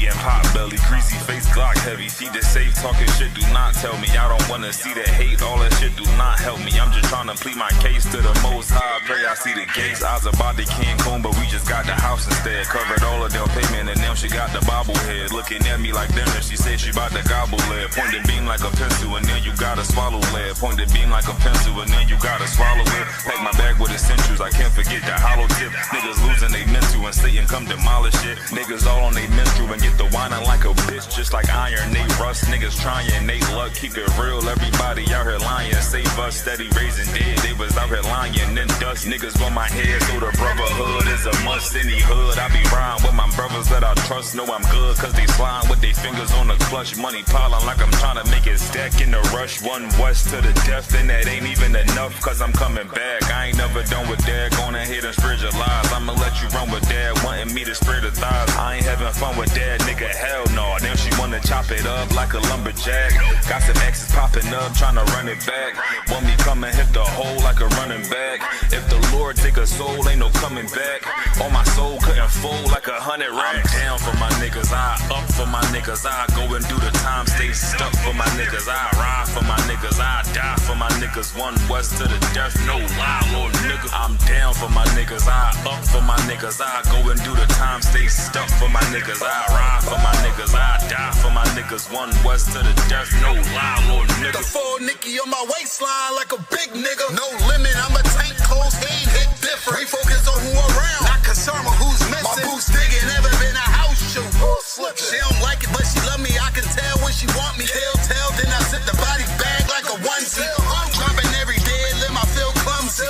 and pot belly, greasy face, Glock heavy. Feed it safe, talking shit, do not tell me. I don't wanna see that hate, all that shit do not help me. I'm just trying to plead my case to the most high. Pray I see the gates. I was about to Cancun, but we just got the house instead. Covered all of their payment, and now she got the bobblehead. Looking at me like dinner, she said she about to gobble lead. Pointed beam like a pencil, and then you gotta swallow lead. Pointed beam like a pencil, and then you gotta swallow it. Pack my bag with essentials, I can't forget the hollow tip. Niggas losing they mental, and Satan come demolish it. Niggas all on they menstrual and get the whining like a bitch. Just like iron, they rust. Niggas trying, they luck. Keep it real, everybody out here lying. Save us, steady raising dead. They was out here lying, then dust. Niggas on my head, so the brotherhood is a must. Any hood, I be riding with my brothers that I trust. Know I'm good, cause they slime with their fingers on the clutch. Money piling like I'm trying to make it stack in the rush. One west to the death, and that ain't even enough, cause I'm coming back. I ain't never done with that, going ahead and spread your lies. I'ma let you run with that, wanting me to spread the thighs. I ain't having fun with that, nigga, hell no. Now she wanna chop it up like a lumberjack. Got some exes popping up, trying to run it back. Want me come and hit the hole like a running back. If the Lord take a soul, ain't no coming back. On my soul couldn't fold like 100 racks. I'm down for my niggas, I up for my niggas. I go and do the time, stay stuck for my niggas. I ride for my niggas, I die for my niggas. One west to the death, no lie, little nigga. I'm down for my niggas, I up for my niggas. I go and do the time, stay stuck for my niggas. I ride for my niggas, I die for my niggas. One west to the death, no lie, little nigga. The full Nicky on my waistline like a big nigga. No limit, I'm a tank, close game, hit different. We focus on who around, not concerned with who's missing. My boots digging, never been a house shoe. She don't like it, but she love me. I can tell when she want me. Tell, then I sit the body bag like a onesie. Dropping every day, let my feel clumsy.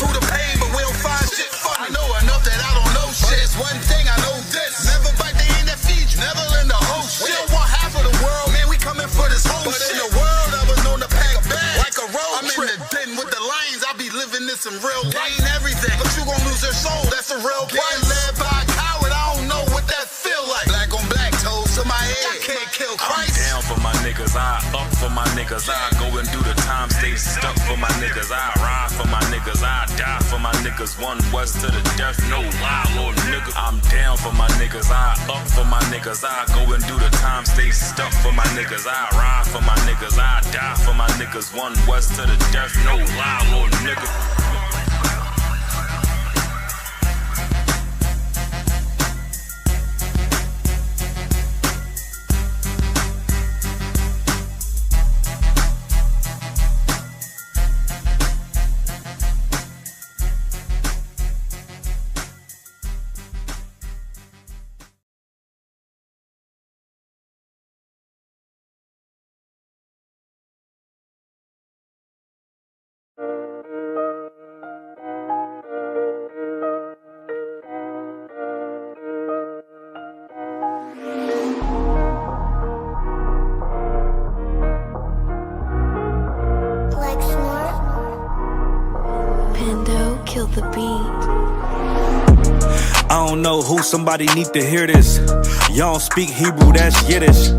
Through the pain, but we don't find shit funny. I know enough that I don't know shit. It's one thing I know this. Never bite the hand that feeds you, never lend a whole shit. We don't want half of the world, man, we coming for this whole but shit. But in the world, I was known to pack bags like a road I'm trip. In the den with the lions, I be living this in real life. Ain't everything, but you gon' lose your soul, that's a real price. Getting led by a coward, I don't know what that feel like. Black on black, toes to my head, I can't kill Christ. I'm down for my niggas, I up for my niggas. I go and do the time, stay stuck for my niggas. I ride for my niggas, I die for my niggas. One west to the death, no lie, little nigga. I'm down for my niggas, I up for my niggas. I go and do the time, stay stuck for my niggas. I ride for my niggas, I die for my niggas. One west to the death, no lie, little nigga. Kill the beat. I don't know who, somebody need to hear this. Y'all don't speak Hebrew, that's Yiddish.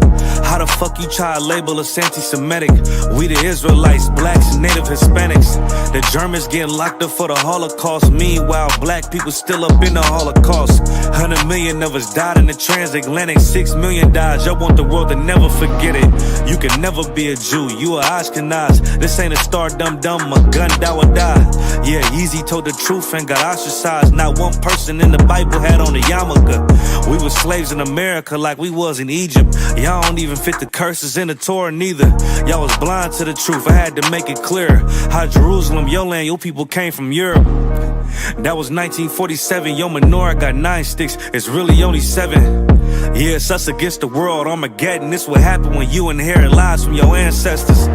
How the fuck you try to label us anti-Semitic? We the Israelites, blacks, native Hispanics. The Germans getting locked up for the Holocaust. Meanwhile, black people still up in the Holocaust. 100 million of us died in the transatlantic. 6 million died, y'all want the world to never forget it. You can never be a Jew, you a Ashkenaz. This ain't a star dum-dum, a gun that would die. Yeah, Yeezy told the truth and got ostracized. Not one person in the Bible had on a yarmulke. We were slaves in America like we was in Egypt. Y'all don't even fit the curses in the Torah neither. Y'all was blind to the truth, I had to make it clear. How Jerusalem, your land, your people came from Europe. That was 1947, your menorah got 9 sticks, it's really only 7. Yeah, it's us against the world, Armageddon. This what happened when you inherit lies from your ancestors.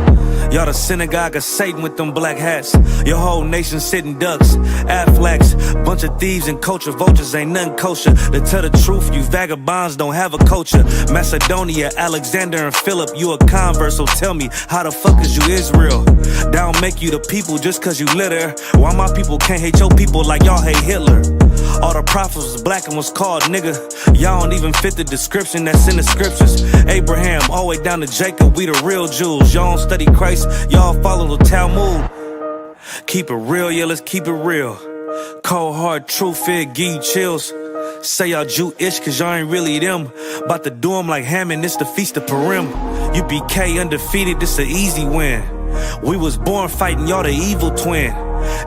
Y'all the synagogue of Satan with them black hats. Your whole nation sitting ducks, Aflacs. Bunch of thieves and culture vultures, ain't nothing kosher. To tell the truth, you vagabonds don't have a culture. Macedonia, Alexander and Philip, you a convert, so tell me, how the fuck is you Israel? That don't make you the people just cause you litter. Why my people can't hate your people like y'all hate Hitler? All the prophets was black and was called nigga. Y'all don't even fit the description that's in the scriptures. Abraham, all the way down to Jacob, we the real Jews. Y'all don't study Christ, y'all follow the Talmud. Keep it real, yeah, let's keep it real. Cold hard truth, it give you chills. Say y'all Jewish cause y'all ain't really them. About to do them like Hammond, it's the Feast of Purim. UPK undefeated, this an easy win. We was born fighting, y'all the evil twin.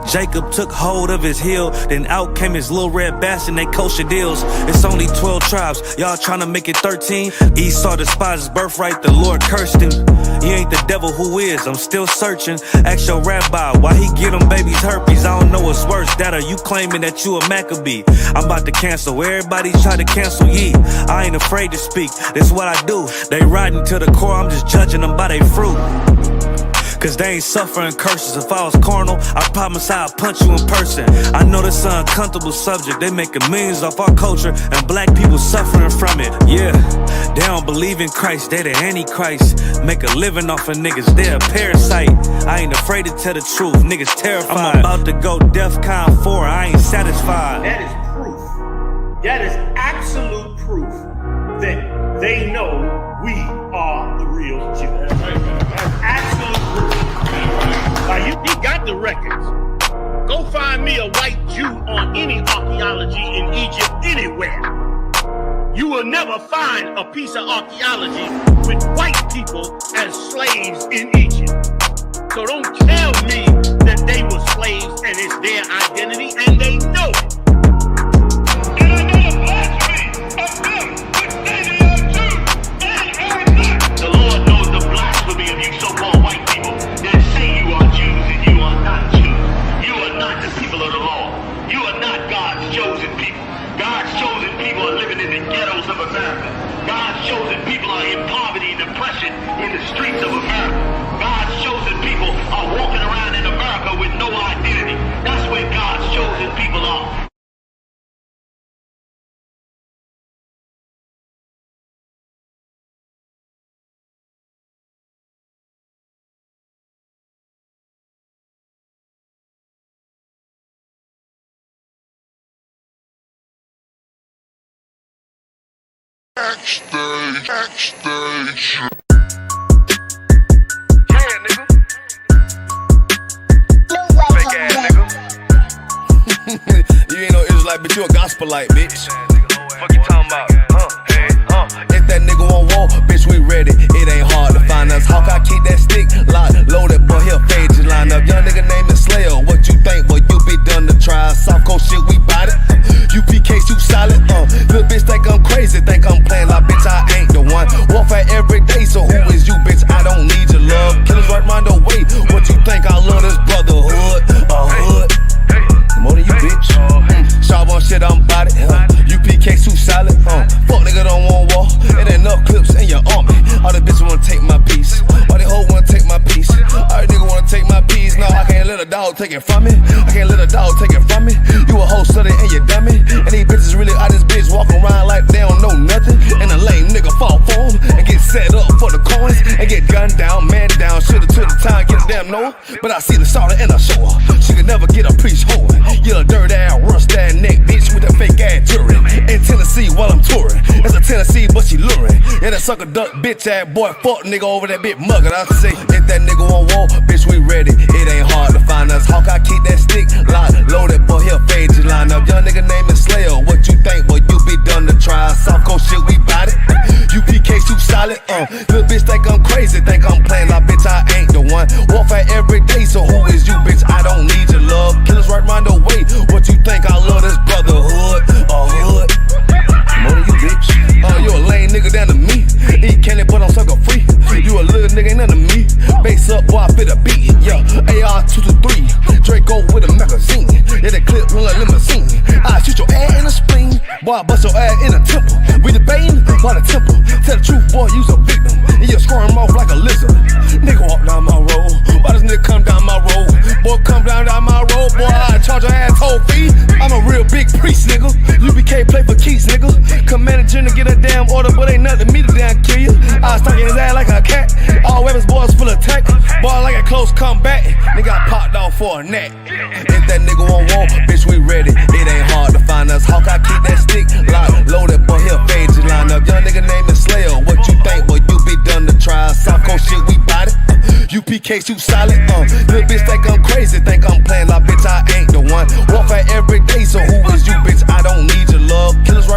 Jacob took hold of his heel, then out came his little red bass and they kosher deals. It's only 12 tribes, y'all tryna make it 13. Esau despised his birthright, the Lord cursed him. He ain't the devil, who is? I'm still searching. Ask your rabbi why he get them babies herpes. I don't know what's worse, that or you claiming that you a Maccabee. I'm about to cancel, everybody try to cancel ye. I ain't afraid to speak, this what I do. They riding to the core, I'm just judging them by their fruit. Cause they ain't suffering curses. If I was carnal, I promise I'd punch you in person. I know this an uncomfortable subject. They making millions off our culture and black people suffering from it. Yeah, they don't believe in Christ, they the Antichrist. Make a living off of niggas, they a parasite. I ain't afraid to tell the truth, niggas terrified. I'm about to go DEFCON 4, I ain't satisfied. That is proof. That is absolute proof that they know we are the real Jews. That's absolute proof. Now you got the records. Go find me a white Jew on any archaeology in Egypt anywhere. You will never find a piece of archaeology with white people as slaves in Egypt. So don't tell me that they were slaves and it's their identity, and they know it. And another blasphemy of them, which say they are Jews, and are not. The Lord knows the blasphemy of you so-called white people that say you are Jews and you are not Jews. You are not the people of the law. You are not God's chosen people. God's chosen people are living in the ghettos of America. God's chosen people are in poverty and depression in the streets of America. God's chosen people are walking around in America with no identity. That's where God's chosen people are. Backstage. Yeah, nigga. Fake ass nigga. You ain't no Israelite, but you a gospelite, bitch. Fuck you talking about? If that nigga won't walk, bitch, we ready. It ain't hard to find us. Hawk, I keep that stick locked, loaded, boy, he'll fade you line up. Young nigga name is Slayer. What you think, boy? You be done to try. Soft coast shit, we bout it. UPK, you solid. Little bitch think I'm crazy, think I'm playing like bitch, I ain't the one. Warfare every day, so who is you, bitch? I don't need your love. Killers right round the way. What you think? I love this brotherhood, a hood. More than you, bitch. Sharp on shit, I'm bout it. UPK, too solid. Fuck nigga don't want war. It ain't enough clips in your army. All the bitches wanna take my piece. All the hoes wanna take my piece. All the niggas wanna take my piece. No, I can't let a dog take it from me. I can't let a dog take it from me. You a hoe study and you dummy. And these bitches really out this bitch walking around like they don't know nothing. And a lame nigga fall for them and get set up for the coins and get gunned down, man down. Shoulda took the time, get a damn no. But I see the starter and I show her. She could never get a priest hoeing. You a dirt ass, rust ass neck bitch with that fake ass jewelry. In Tennessee while I'm touring. It's a Tennessee, but she luring. And that sucker duck bitch ass boy, fuck nigga over that bit mugger. I say, if that nigga won't walk, bitch, we ready. It ain't hard to find us. Hawk, I keep that stick locked, loaded, boy, he'll fade you line up. Young nigga name is Slayer. What you think, boy? You be done to try. Soft coast shit, we bout it. UPK, too solid. Little bitch think I'm crazy, think I'm playing like bitch, I ain't the one. Warfare every day, so who is you, bitch? I don't need your love. Killers right round the way. What you think? I love this brotherhood, a hood. More than you, bitch. You a lame nigga down to me. Eat candy, but I'm sucker free. You a little nigga, ain't nothing to me. Base up, boy, I fit a beat. Yeah, AR-223. Draco with a magazine. Yeah, that clip run like limousine. I shoot your ass in the spleen. Boy, I bust your ass in the temple. We debating by the temple. Tell the truth, boy, you's a victim. And you'll squirm off like a lizard. Nigga walk down my road. Why does nigga come down my road? Boy, come down my road. Boy, I charge your ass toll fee. I'm a real big priest, nigga. UPK play for keys, nigga. Come manager to get a damn order, but ain't nothing me to damn kill you. I was stalking his ass like a cat. All weapons, boys full of tech. Boy, like a close combat. Nigga got popped off for a neck. If that nigga won't walk, bitch, we ready. It ain't hard to find us. Hawk, I keep that stick locked, loaded, boy, he'll fade you line up. Young nigga name is Slayer. What you think, boy? You be done to try. Soft coast shit, we bout it. UPK, too solid. Little bitch think I'm crazy, think I'm playing like bitch, I ain't the one. Warfare every day, so who is you, bitch? I don't need your love. Killers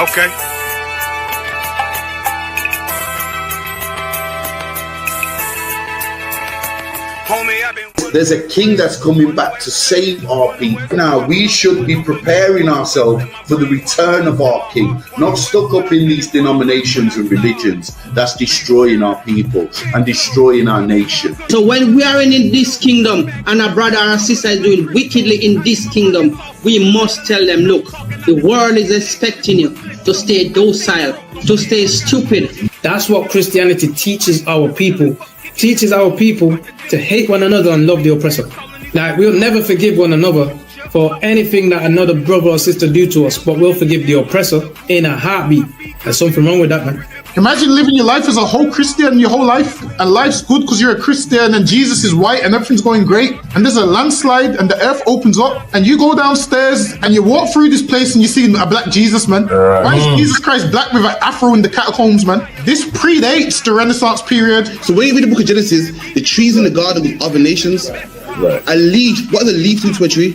Okay. Homie, I've been... There's a king that's coming back to save our people. Now, we should be preparing ourselves for the return of our king, not stuck up in these denominations and religions that's destroying our people and destroying our nation. So when we are in this kingdom and a brother or a sister is doing wickedly in this kingdom, we must tell them, look, the world is expecting you to stay docile, to stay stupid. That's what Christianity teaches our people. Teaches our people to hate one another and love the oppressor. Like, we'll never forgive one another for anything that another brother or sister do to us, but we'll forgive the oppressor in a heartbeat. There's something wrong with that, man. Imagine living your life as a whole Christian your whole life, and life's good because you're a Christian and Jesus is white and everything's going great, and there's a landslide and the earth opens up and you go downstairs and you walk through this place and you see a black Jesus, man. Why is Jesus Christ black with an afro in the catacombs, man? This predates the Renaissance period. So when you read the book of Genesis, the trees in the garden with other nations, a leaf, what does a leaf do to a tree?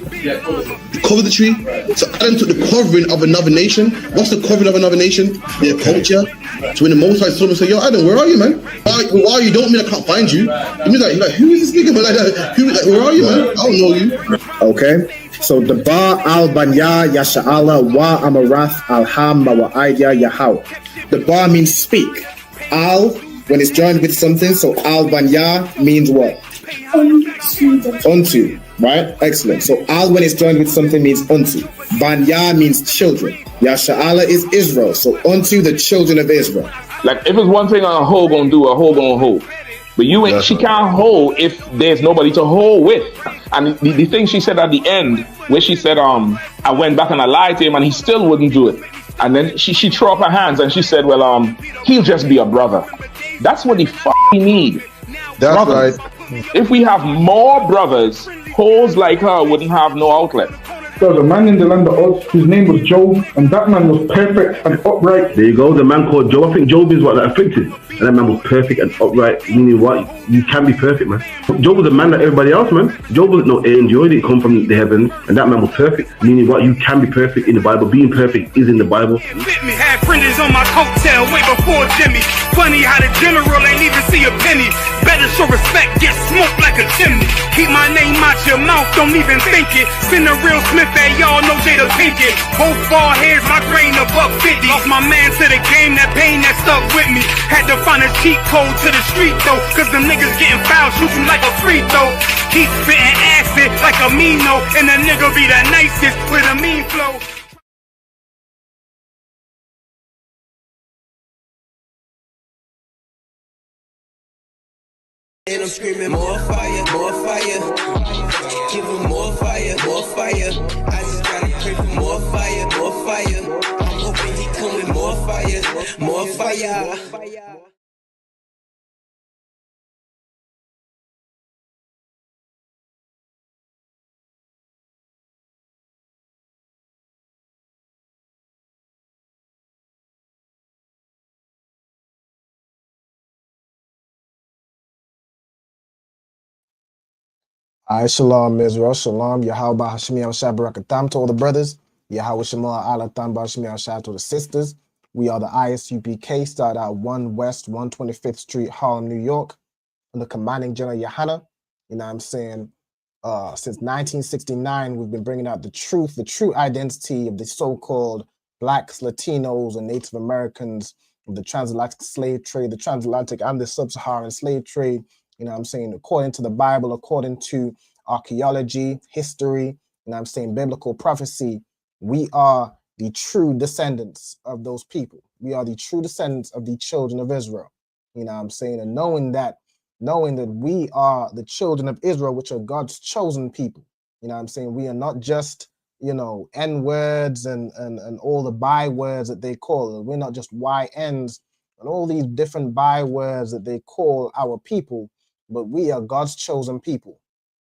Cover the tree. So Adam took the covering of another nation. What's the covering of another nation? Their culture. So when the Most High saw him and said, yo, Adam, where are you, man? Why are you? Don't mean I can't find you. He means like, who is this nigga, man? Where are you, man? I don't know you. Okay. So the Ba al Banya Yasha'ala wa Amarath al Hamma wa Idya Yahweh. The Ba means speak. Al, when it's joined with something, so al Banya means what? Unto, right? Excellent. So al when it's joined with something means unto. Banya means children. Yasha'ala is Israel. So unto the children of Israel. Like if it's one thing a hoe gonna do, a hoe gonna hold. But you ain't, she can't hold if there's nobody to hold with. And the thing she said at the end, where she said, I went back and I lied to him and he still wouldn't do it. And then she threw up her hands and she said, well, he'll just be a brother. That's what he need. That's brothers. Right. If we have more brothers, hoes like her wouldn't have no outlet. There was a man in the land of Oz, his name was Job, and that man was perfect and upright. There you go, the man called Job. I think Job is what, like afflicted. And that man was perfect and upright, meaning what? You can be perfect, man. Job was a man like everybody else, man. Job wasn't no angel, he didn't come from the heavens, and that man was perfect, meaning what? You can be perfect in the Bible. Being perfect is in the Bible. Had fringes on my coattail way before Jimmy. Funny how the general ain't even see a penny. Better show respect, get smoked like a chimney. Keep my name out your mouth, don't even think it. Send a real Smith at y'all, know Jada Pinkett. Both ball heads, my grain above 50. Lost my man to the game, that pain that stuck with me. Had to find a cheat code to the street though, cause them niggas getting foul, shoot you like a free throw. Keep spitting acid like a Mino, and the nigga be the nicest with a mean flow. And I'm screaming more fire, more fire. Give them more fire, more fire. I just gotta pray for more fire, more fire. I'm hoping he come with more fire, more fire. All right, shalom, Israel. Shalom. Yahweh Hashemi al-Shabarakatam to all the brothers. Yahweh Shema al-Atam Bashmi al-Shah to the sisters. We are the ISUPK, start out 1 West 125th Street, Harlem, New York. Under commanding General Yohana. You know what I'm saying? Since 1969, we've been bringing out the true identity of the so-called Blacks, Latinos, and Native Americans of the transatlantic slave trade, the transatlantic and the sub-Saharan slave trade. You know what I'm saying? According to the Bible, according to archaeology, history, you know what I'm saying, biblical prophecy, we are the true descendants of those people. We are the true descendants of the children of Israel. You know what I'm saying? And knowing that we are the children of Israel, which are God's chosen people. You know what I'm saying? We are not just, you know, N-words and all the bywords that they call it. We're not just YNs and all these different bywords that they call our people. But we are God's chosen people.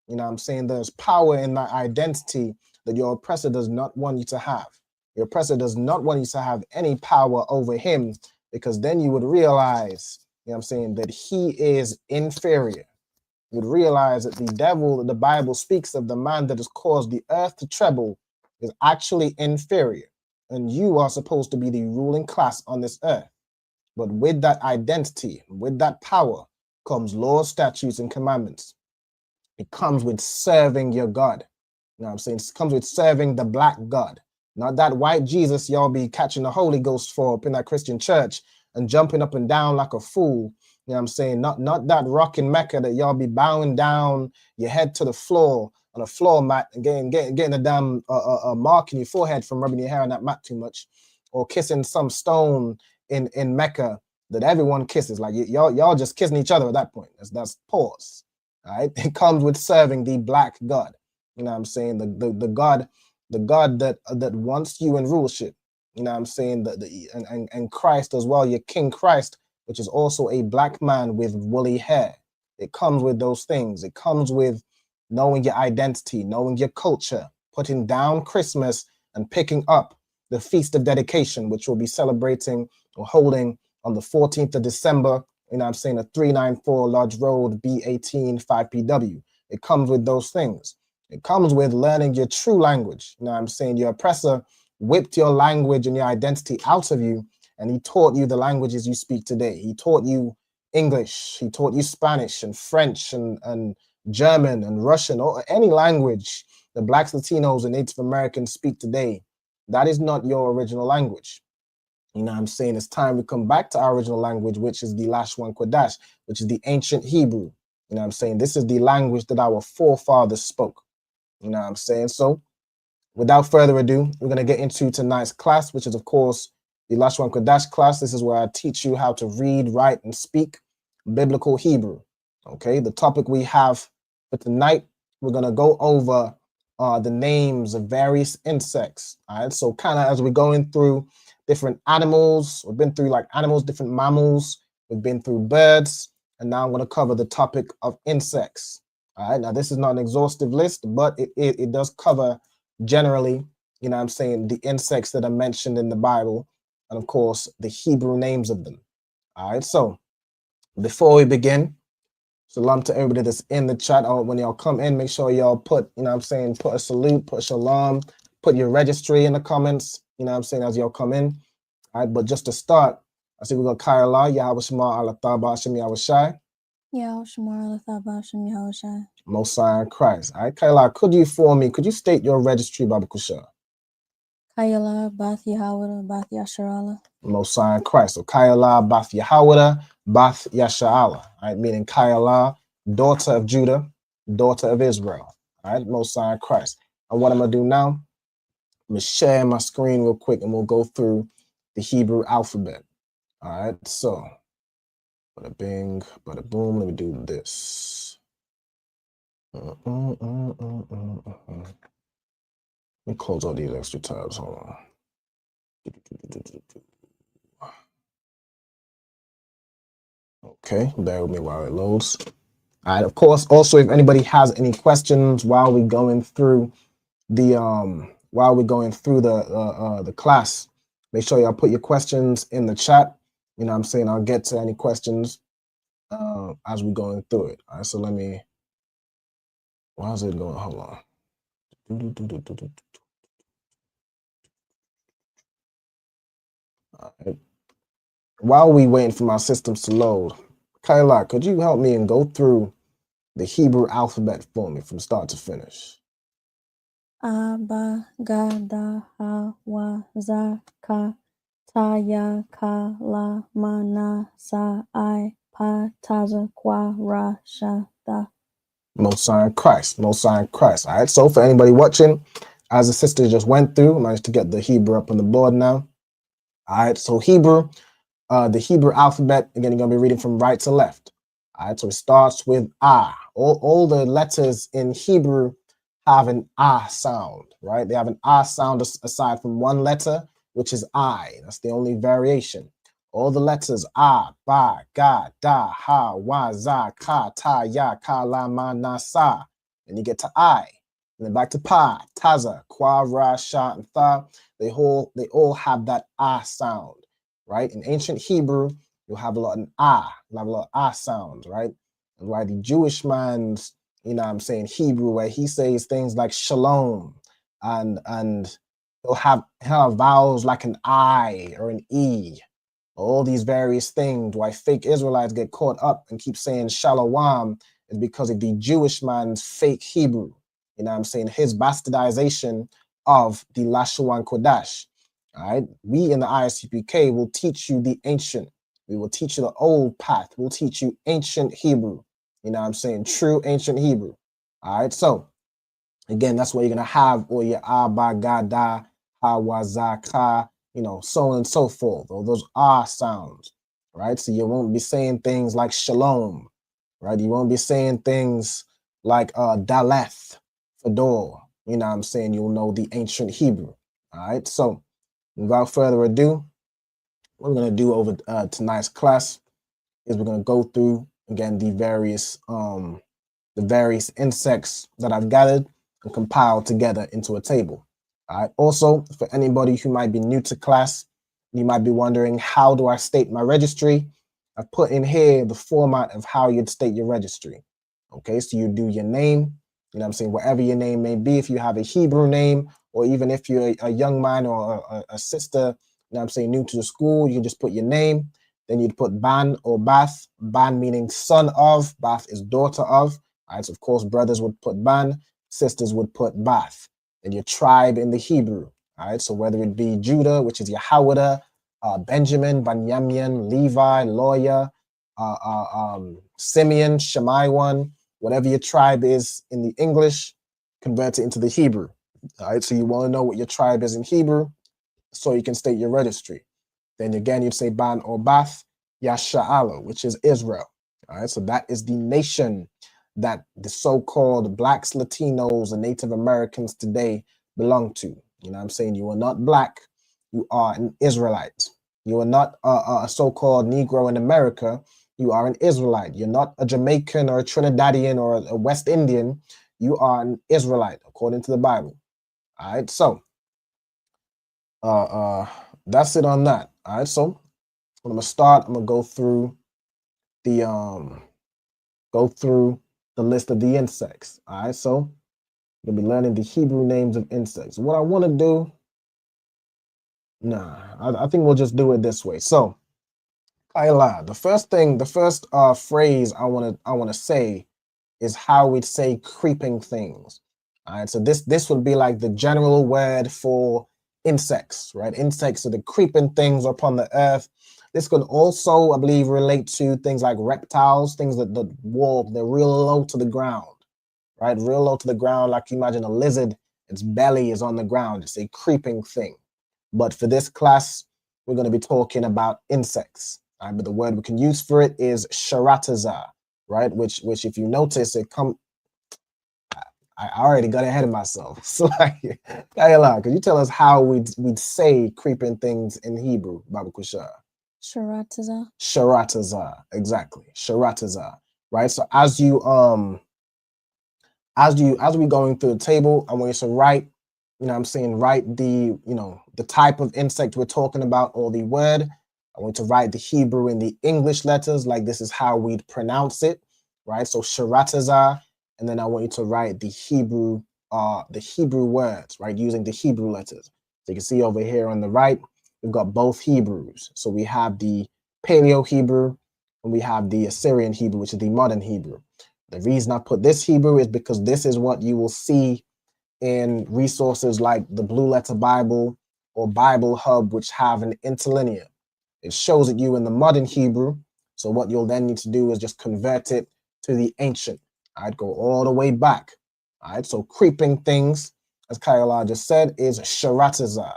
You know what I'm saying? There's power in that identity that your oppressor does not want you to have. Your oppressor does not want you to have any power over him, because then you would realize, you know what I'm saying, that he is inferior. You would realize that the devil that the Bible speaks of, the man that has caused the earth to tremble, is actually inferior. and you are supposed to be the ruling class on this earth. But with that identity, with that power, comes laws, statutes, and commandments. It comes with serving your God. You know what I'm saying? It comes with serving the black God. Not that white Jesus y'all be catching the Holy Ghost for up in that Christian church and jumping up and down like a fool. You know what I'm saying? Not that rocking Mecca that y'all be bowing down your head to the floor on a floor mat and getting a damn mark in your forehead from rubbing your hair on that mat too much, or kissing some stone in Mecca that everyone kisses. Like y'all just kissing each other at that point. That's pause. All right. It comes with serving the black God. You know what I'm saying? The God that wants you in rulership. You know what I'm saying? And Christ as well, your King Christ, which is also a black man with woolly hair. It comes with those things. It comes with knowing your identity, knowing your culture, putting down Christmas and picking up the Feast of Dedication, which we'll be celebrating or holding on the 14th of December. You know what I'm saying? A 394 Lodge Road, B18 5PW. It comes with those things. It comes with learning your true language. You know what I'm saying? Your oppressor whipped your language and your identity out of you, and he taught you the languages you speak today. He taught you English. He taught you Spanish and French and German and Russian, or any language the Blacks, Latinos, and Native Americans speak today. That is not your original language. You know what I'm saying? It's time we come back to our original language, which is the Lashawan Qadash, which is the ancient Hebrew. You know what I'm saying? This is the language that our forefathers spoke. You know what I'm saying? So without further ado, we're going to get into tonight's class, which is, of course, the Lashawan Qadash class. This is where I teach you how to read, write, and speak biblical Hebrew. Okay, the topic we have for tonight, we're going to go over the names of various insects. All right, so kind of as we're going through different animals, we've been through like animals, different mammals, we've been through birds, and now I'm going to cover the topic of insects. All right, now this is not an exhaustive list, but it does cover generally, you know what I'm saying, the insects that are mentioned in the Bible, and of course, the Hebrew names of them. All right, so before we begin, shalom to everybody that's in the chat. When y'all come in, make sure y'all put, you know what I'm saying, put a salute, put shalom, put your registry in the comments, you know what I'm saying, as y'all come in. All right, but just to start, I see we got Kayala, Yahweh Shema, Allah Taba, Hashem Yahweh Shai. Yahweh Shema, Allah Taba, Hashem Yahweh Shai. Most High in Christ. All right, Kayala, could you state your registry, Baba Kusha? Kayala, Bath Yahweh, Bath Yasharala. Most High in Christ. So Kayala, Bath Yahweh, Bath Yasharala. All right, meaning Kayala, daughter of Judah, daughter of Israel. All right, Most High in Christ. And what I'm going to do now, I'm going to share my screen real quick and we'll go through the Hebrew alphabet. All right, so bada bing, bada boom. Let me do this. Let me close all these extra tabs. Hold on. Okay, bear with me while it loads. All right, of course, also if anybody has any questions while we're going through the class, make sure y'all put your questions in the chat. You know what I'm saying? I'll get to any questions as we're going through it. All right, so let me, why is it going? Hold on. All right. While we waiting for my systems to load, Kayla, could you help me and go through the Hebrew alphabet for me from start to finish? Abba, Gada, Hawa, Za, Ka, Taya, Ka, La, Mana, Sa, I, Pa, Taza, Kwa, Ra, Sha, Da. Most High in Christ, Most High in Christ. All right, so for anybody watching, as the sister just went through, I managed to get the Hebrew up on the board now. All right, so Hebrew, the Hebrew alphabet, again, you're going to be reading from right to left. All right, so it starts with Ah. All the letters in Hebrew have an Ah sound, right? They have an Ah sound aside from one letter, which is I. That's the only variation. All the letters Ah, Ba, Ga, Da, Ha, Wa, Za, Ka, Ta, Ya, Ka, La, Ma, Na, Sa. And you get to I. And then back to Pa, Taza, Kwa, Ra, Sha, and Tha. They all have that Ah sound, right? In ancient Hebrew, you'll have a lot of Ah, you'll have a lot of Ah sounds, right? And why the Jewish man's, you know what I'm saying, Hebrew, where he says things like shalom and He'll have vowels like an I or an E. All these various things. Why fake Israelites get caught up and keep saying shalom is because of the Jewish man's fake Hebrew. You know what I'm saying? His bastardization of the Lashawan Qadash. All right. We in the ISUPK will teach you the ancient. We will teach you the old path. We'll teach you ancient Hebrew. You know what I'm saying? True ancient Hebrew. All right. So again, that's where you're gonna have all your Abba, Gada, Hawazaka, so on and so forth. All those R sounds, right? So you won't be saying things like shalom, right? You won't be saying things like Daleth, Fedor. You know what I'm saying? You'll know the ancient Hebrew. All right. So without further ado, what we're gonna do over tonight's class is we're gonna go through again the various insects that I've gathered and compiled together into a table. All right. Also, for anybody who might be new to class, you might be wondering, how do I state my registry? I've put in here the format of how you'd state your registry. Okay, so you do your name, you know what I'm saying, whatever your name may be, if you have a Hebrew name, or even if you're a young man or a sister, you know what I'm saying, new to the school, you can just put your name, then you'd put Ban or Bath, Ban meaning son of, Bath is daughter of. All right, so of course, brothers would put Ban, sisters would put Bath, and your tribe in the Hebrew. All right, so whether it be Judah, which is Yahawada, Benjamin, Banyamin, Levi, Lawyer, Simeon, Shemaiwan, whatever your tribe is in the English, convert it into the Hebrew. All right, so you want to know what your tribe is in Hebrew, so you can state your registry. Then again, you'd say Ban or Bath, Yasha'ala, which is Israel. All right, so that is the nation that the so-called blacks, Latinos, and Native Americans today belong to. You know what I'm saying? You are not black, you are an Israelite. You are not a so-called Negro in America, you are an Israelite. You're not a Jamaican or a Trinidadian or a West Indian, you are an Israelite, according to the Bible. All right, so that's it on that. All right, so I'm gonna start. I'm gonna go through the list of the insects. All right, so you'll be learning the Hebrew names of insects. What I want to do, I think we'll just do it this way. So, Kaila, the first phrase I wanna say is how we'd say creeping things. All right, so this would be like the general word for insects, right? Insects are the creeping things upon the earth. This could also, I believe, relate to things like reptiles, things that warp, they're real low to the ground, right? Real low to the ground, like you imagine a lizard, its belly is on the ground. It's a creeping thing. But for this class, we're going to be talking about insects. Right? But the word we can use for it is sharataza, right? Which if you notice, I already got ahead of myself. So, Kayla, could you tell us how we'd say creeping things in Hebrew, Baba Kushar? Sharataza. Sharataza, exactly. Sharataza, right? So as we going through the table, I want you to write, you know what I'm saying, write the, the type of insect we're talking about or the word. I want you to write the Hebrew in the English letters, like this is how we'd pronounce it, right? So Sharataza, and then I want you to write the Hebrew words, right? Using the Hebrew letters. So you can see over here on the right, we've got both Hebrews. So we have the Paleo Hebrew and we have the Assyrian Hebrew, which is the modern Hebrew. The reason I put this Hebrew is because this is what you will see in resources like the Blue Letter Bible or Bible Hub, which have an interlinear. It shows it you in the modern Hebrew. So what you'll then need to do is just convert it to the ancient. I'd go all the way back. All right, so creeping things, as Kayla just said, is sharataza.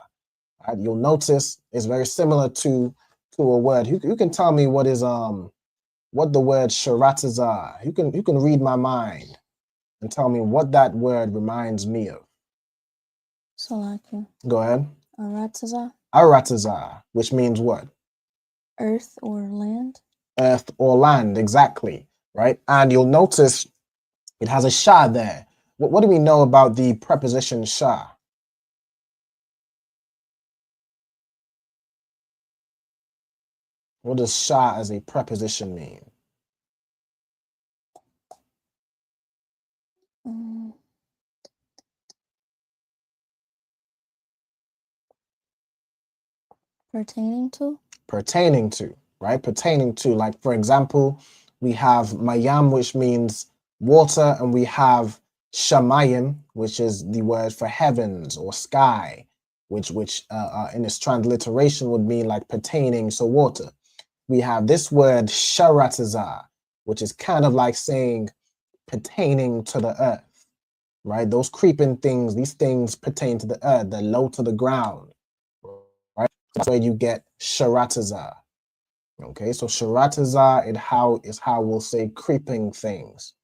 Right, you'll notice it's very similar to a word. You can tell me what is what the word sharataza. You can read my mind and tell me what that word reminds me of. Salakia. Go ahead. Arataza. Arataza, which means what? Earth or land. Earth or land, exactly. Right, and you'll notice it has a sha there. What do we know about the preposition sha? What does sha as a preposition mean? Pertaining to? Pertaining to, right? Pertaining to, like, for example, we have mayam, which means water, and we have shamayim, which is the word for heavens or sky, which in its transliteration would mean like pertaining to water. We have this word sharatazah, which is kind of like saying pertaining to the earth, right? Those creeping things, these things pertain to the earth, they're low to the ground, right? That's where you get sharatazah. Okay, so sharatazah is how we'll say creeping things.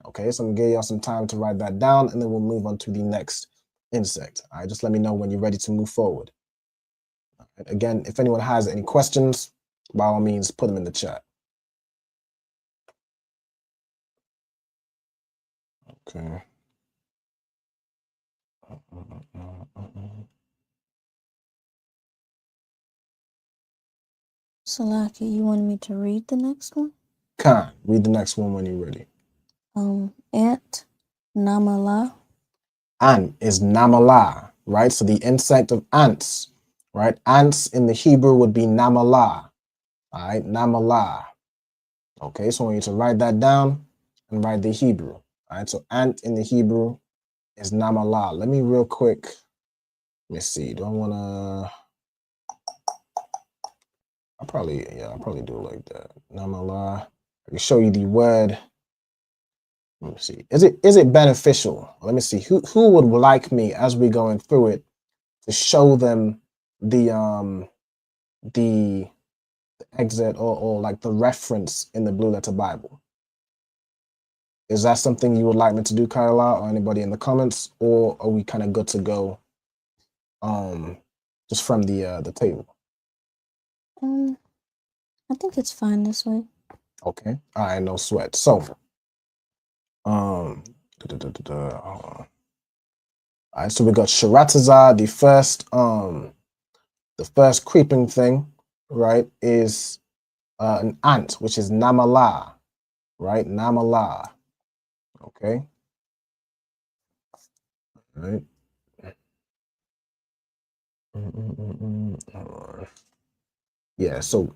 Okay, so I'm gonna give y'all some time to write that down, and then we'll move on to the next insect. All right, just let me know when you're ready to move forward. Right, again, if anyone has any questions, by all means, put them in the chat. Okay. Salaki, you wanted me to read the next one? Khan, read the next one when you're ready. Ant, namala. Ant is namala, right? So the insect of ants, right? Ants in the Hebrew would be namala, all right? Namala. Okay, so I want you to write that down and write the Hebrew. All right, so ant in the Hebrew is namala. Let me real quick, let me see. Do I want to? I'll probably do it like that. Namala. I can show you the word. Let me see. Is it beneficial? Let me see. Who would like me as we going through it to show them the exit or like the reference in the Blue Letter Bible? Is that something you would like me to do, Kyla, or anybody in the comments, or are we kind of good to go just from the table? I think it's fine this way. Okay. All right, no sweat. So all right, so we got Sharatazah, the first creeping thing, right, is an ant, which is namala, right? Namala. Okay. All right. Yeah, so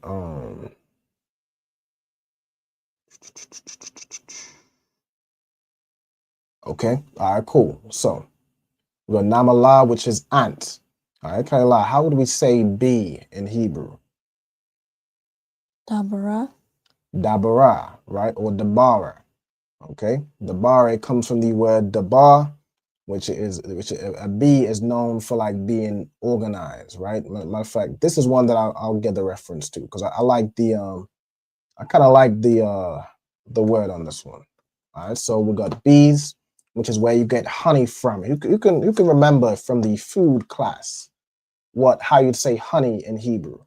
okay, all right, cool. So we got namala, which is ant. All right, Kayla, how would we say bee in Hebrew? Dabara. Dabara, right? Or dabara. Okay. Dabara comes from the word dabar, which a bee is known for like being organized, right? Matter of fact, this is one that I'll get the reference to because I like I kind of like the word on this one. All right, so we got bees, which is where you get honey from. You can remember from the food class how you'd say honey in Hebrew.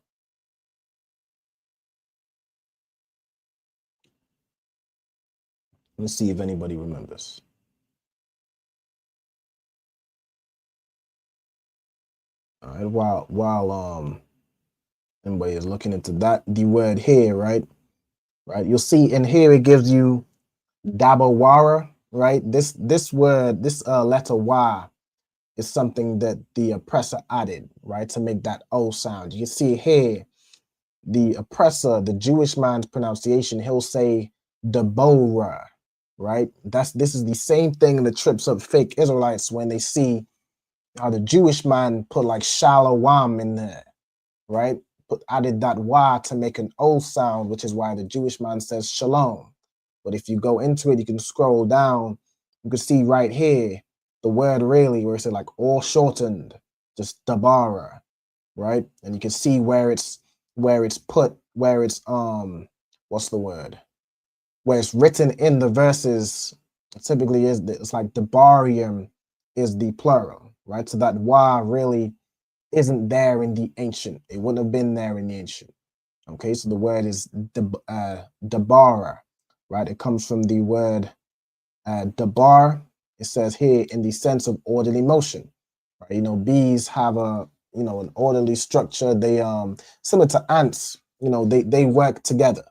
Let's see if anybody remembers. All right, while anybody is looking into that, the word here, right? You'll see in here it gives you dabawara, right? This word, this letter Y is something that the oppressor added, right, to make that O sound. You can see here, the oppressor, the Jewish man's pronunciation, he'll say Deborah, right? This is the same thing that trips up fake Israelites when they see how the Jewish man put like shalom in there, right? Added that Y to make an O sound, which is why the Jewish man says shalom. But if you go into it, you can scroll down, you can see right here, the word really where it said like all shortened, just dabara, right? And you can see where it's put, where it's what's the word? Where it's written in the verses, typically it's like dabarium is the plural, right? So that Y really isn't there in the ancient. It wouldn't have been there in the ancient. Okay, so the word is dabara, right? It comes from the word dabar. It says here in the sense of orderly motion, right? You know, bees have an orderly structure. They similar to ants. You know, they work together,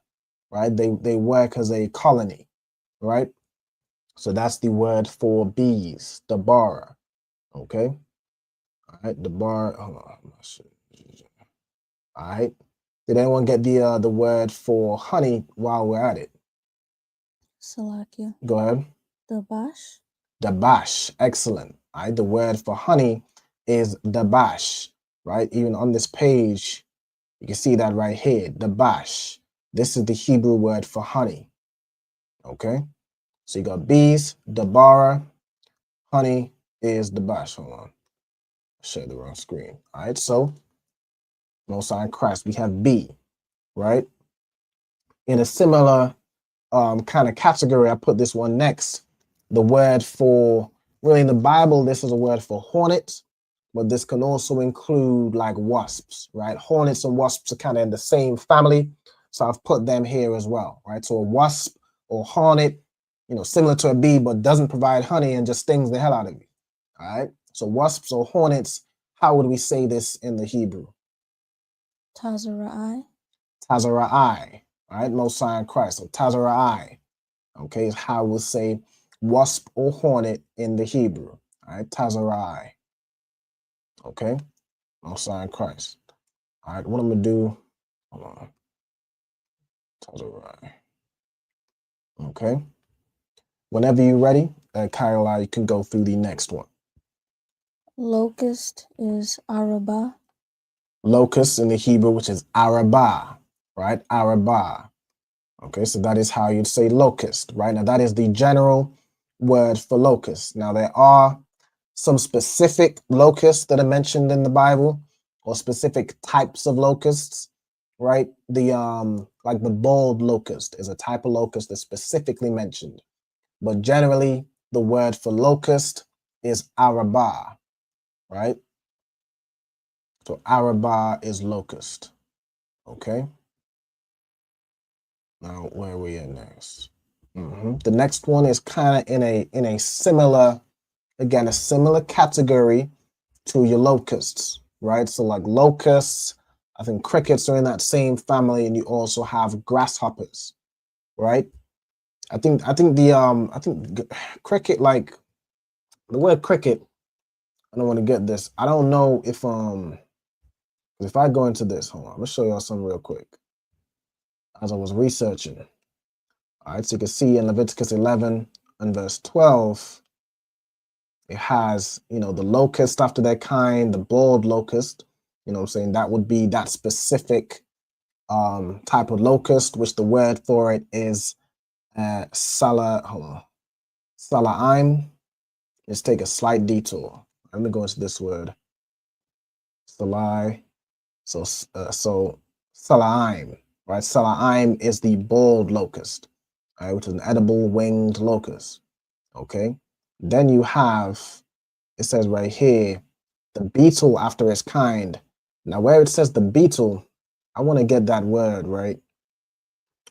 right? They work as a colony, right? So that's the word for bees, dabara. Okay. All right, dabar. Hold on. All right. Did anyone get the word for honey while we're at it? Salakia. Go ahead. Dabash. Dabash. Excellent. All right. The word for honey is dabash. Right. Even on this page, you can see that right here. Dabash. This is the Hebrew word for honey. Okay. So you got bees, dabara, honey is dabash. Hold on. Share the wrong screen. All right. So Most High Christ, we have B, right? In a similar kind of category, I put this one next. The word for, really in the Bible, this is a word for hornet, but this can also include like wasps, right? Hornets and wasps are kind of in the same family. So I've put them here as well, right? So a wasp or hornet, similar to a bee, but doesn't provide honey and just stings the hell out of you, all right? So wasps or hornets, how would we say this in the Hebrew? Tazara'ai. Tazara'ai, right? Most High in Christ. So Tazara'ai, okay, is how we'll say wasp or hornet in the Hebrew, all right? Tazara'ai, okay? Most High in Christ. All right, what I'm going to do, hold on. Tazara'ai, okay? Whenever you're ready, Kyle, you can go through the next one. Locust is Arabah. Locust in the Hebrew, which is Arabah, right? Arabah. Okay, so that is how you'd say locust, right? Now, that is the general word for locust. Now, there are some specific locusts that are mentioned in the Bible, or specific types of locusts, right? Like the bald locust is a type of locust that's specifically mentioned. But generally, the word for locust is Arabah, right? So Arabah is locust, okay? Now, where are we at next? The next one is kind of in a similar, again, a similar category to your locusts, right? So like locusts, I think crickets are in that same family, and you also have grasshoppers, right? I think cricket, like the word cricket, I don't want to get this. I don't know if I go into this, hold on, I'm gonna show y'all something real quick. As I was researching, all right, so you can see in Leviticus 11 and verse 12, it has, the locust after their kind, the bald locust, what I'm saying, that would be that specific type of locust, which the word for it is Sala'im. Let's take a slight detour. Let me go into this word. Salai. So Sala'im, right? Sala'im is the bald locust, right, which is an edible winged locust. Okay. Then you have, it says right here, the beetle after its kind. Now, where it says the beetle, I want to get that word, right?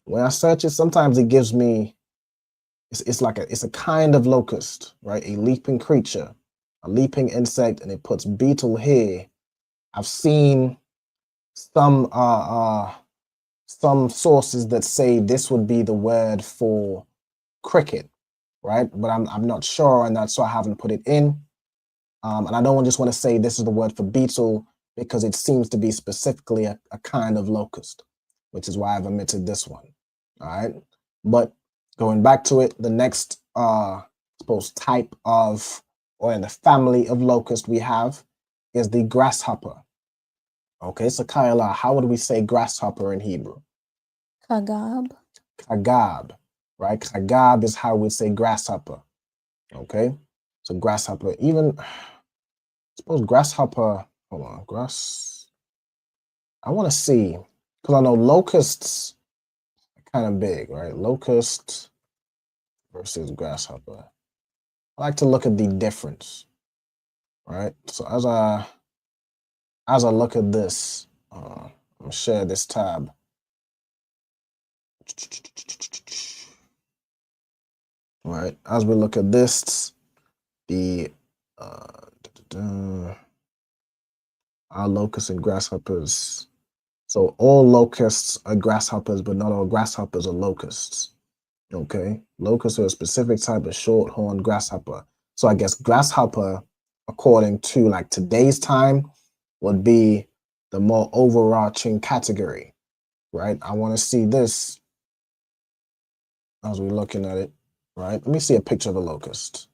When I search it, sometimes it gives me, it's a kind of locust, right? A leaping creature, a leaping insect, and it puts beetle here. I've seen some sources that say this would be the word for cricket, right? But I'm not sure, and that's why I haven't put it in. And I don't just want to say this is the word for beetle because it seems to be specifically a kind of locust, which is why I've omitted this one. All right. But going back to it, the next, type of, or in the family of locust we have is the grasshopper. Okay. So Kyla, how would we say grasshopper in Hebrew? Kagab. Kagab, right? Kagab is how we say grasshopper. Okay. So grasshopper, even, I suppose grasshopper, hold on, I want to see, because I know locusts are kind of big, right? Locust versus grasshopper. I like to look at the difference, right? So as I look at this, I'm gonna share this tab. All right, as we look at this, the our locusts and grasshoppers. So all locusts are grasshoppers, but not all grasshoppers are locusts. Okay, locusts are a specific type of short-horned grasshopper. So I guess grasshopper, according to like today's time, would be the more overarching category, right? I want to see this as we're looking at it, right? Let me see a picture of a locust,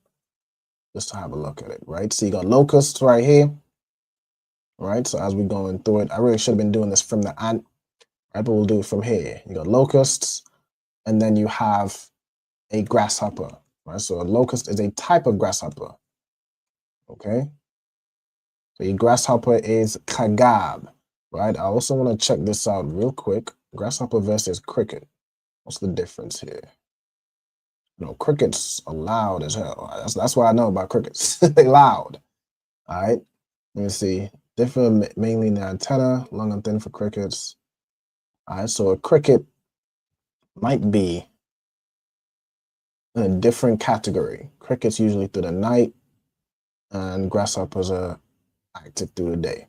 just to have a look at it, right? So you got locusts right here, right? So as we're going through it, I really should have been doing this from the ant, right? But we'll do it from here. You got locusts, and then you have a grasshopper, right? So a locust is a type of grasshopper, okay? So your grasshopper is kagab, right? I also want to check this out real quick. Grasshopper versus cricket. What's the difference here? You know, crickets are loud as hell. That's what I know about crickets. They loud. All right. Let me see. Different mainly in the antenna, long and thin for crickets. All right. So a cricket might be in a different category. Crickets usually through the night, and grasshoppers are active through the day.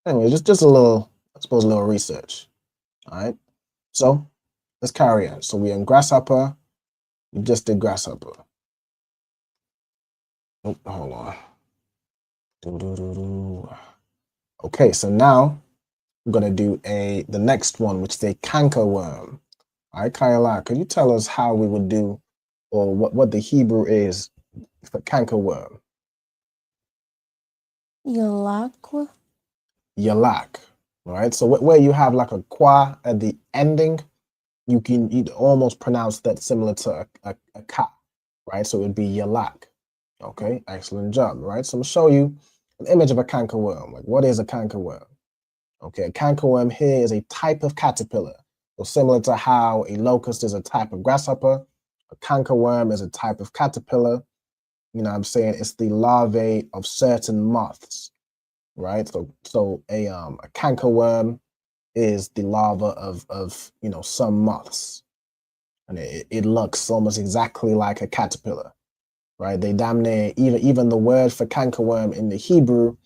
Anyway, just a little, I suppose, a little research. All right. So let's carry on. So we're in grasshopper. We just did grasshopper. Oh, hold on. Okay, so now I'm gonna do the next one, which is a cankerworm. All right, Kayla, could you tell us how we would do, or what the Hebrew is for cankerworm? Yalak. Yalak. All right, so where you have like a qua at the ending, you'd almost pronounce that similar to a ka, right? So it would be yalak. Okay, excellent job, right? So I'm gonna show you an image of a cankerworm. Like, what is a cankerworm? Okay, a cankerworm here is a type of caterpillar. So similar to how a locust is a type of grasshopper, a cankerworm is a type of caterpillar. You know what I'm saying? It's the larvae of certain moths, right? So a cankerworm is the larva of you know, some moths. And it looks almost exactly like a caterpillar, right? They damn near, even the word for cankerworm in the Hebrew,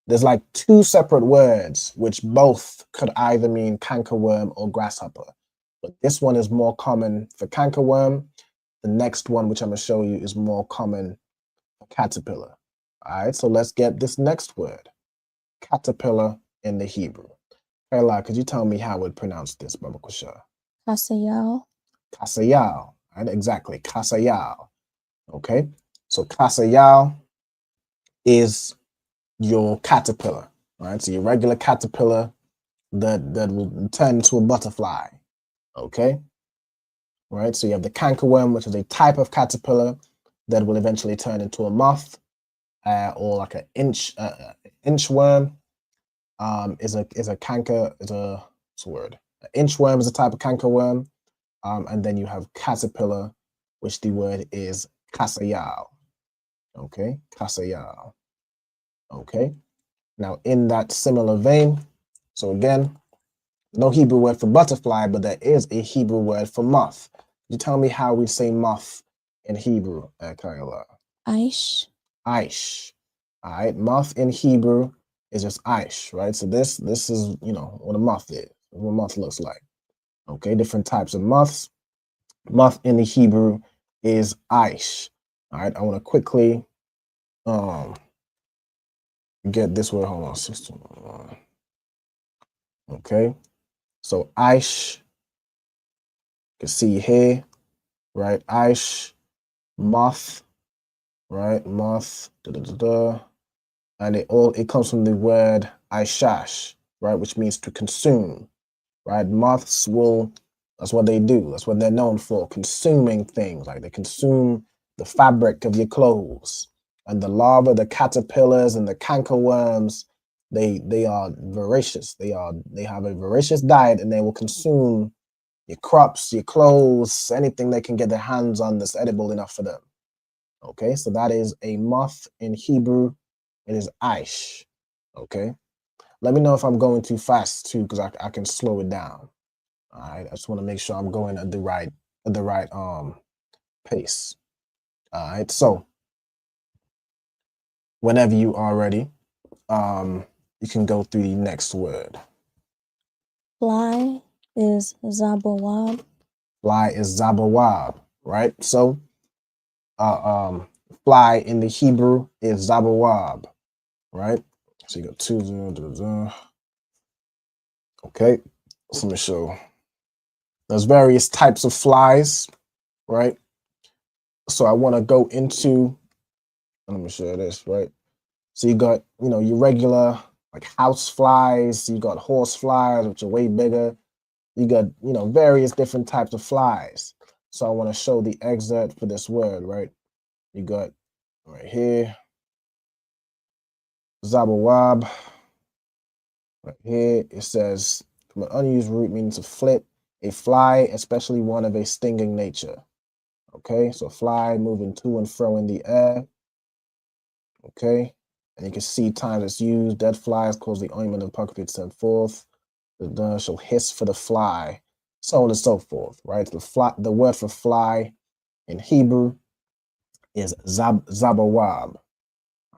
there's like two separate words which both could either mean cankerworm or grasshopper. But this one is more common for cankerworm. The next one, which I'm gonna show you, is more common for caterpillar. All right, so let's get this next word, caterpillar in the Hebrew. Kayla, could you tell me how we'd pronounce this, Baba Kusha? Kasayal. Kasayal, right? Exactly, kasayal. Okay, so kasayal is your caterpillar, right? So your regular caterpillar that will turn into a butterfly, okay? Right, so you have the cankerworm, which is a type of caterpillar that will eventually turn into a moth, or like an inchworm. Is a canker, is a, what's the word? An inchworm is a type of cankerworm, and then you have caterpillar, which the word is kasayal. Okay, kasayal. Okay, now in that similar vein, so again, no Hebrew word for butterfly, but there is a Hebrew word for moth. You tell me how we say moth in Hebrew, Kayla. Aish. Aish. All right, moth in Hebrew is just aish, right? So this is, you know, what a moth is, what a moth looks like. Okay, different types of moths. Moth in the Hebrew is aish. All right, I want to quickly get this word. Hold on, system. Okay, so aish, you can see here, right? Aish, moth, right? Moth, and it comes from the word aishash, right? Which means to consume, right? Moths will, that's what they do. That's what they're known for, consuming things. Like they consume the fabric of your clothes. And the larvae, the caterpillars and the cankerworms, they are voracious. They have a voracious diet, and they will consume your crops, your clothes, anything they can get their hands on that's edible enough for them. Okay, so that is a moth in Hebrew. It is aish. Okay, let me know if I'm going too fast too, because I can slow it down. All right, I just want to make sure I'm going at the right pace. All right, so whenever you are ready, you can go through the next word. Fly is zabawab. Fly is zabawab, right? So fly in the Hebrew is zabawab, right? So you got 2 0. Okay, so let me show. There's various types of flies, right? So I want to go into, let me show you this, right? So you got, your regular like house flies, you got horse flies, which are way bigger. You got, various different types of flies. So I want to show the excerpt for this word, right? You got right here, Zabawab. Right here, it says, from an unused root meaning to flit, a fly, especially one of a stinging nature. Okay, so fly moving to and fro in the air. Okay, and you can see times it's used. Dead flies cause the ointment of puckered sent forth. The dun shall hiss for the fly, so on and so forth. Right, the word for fly in Hebrew is zabawab.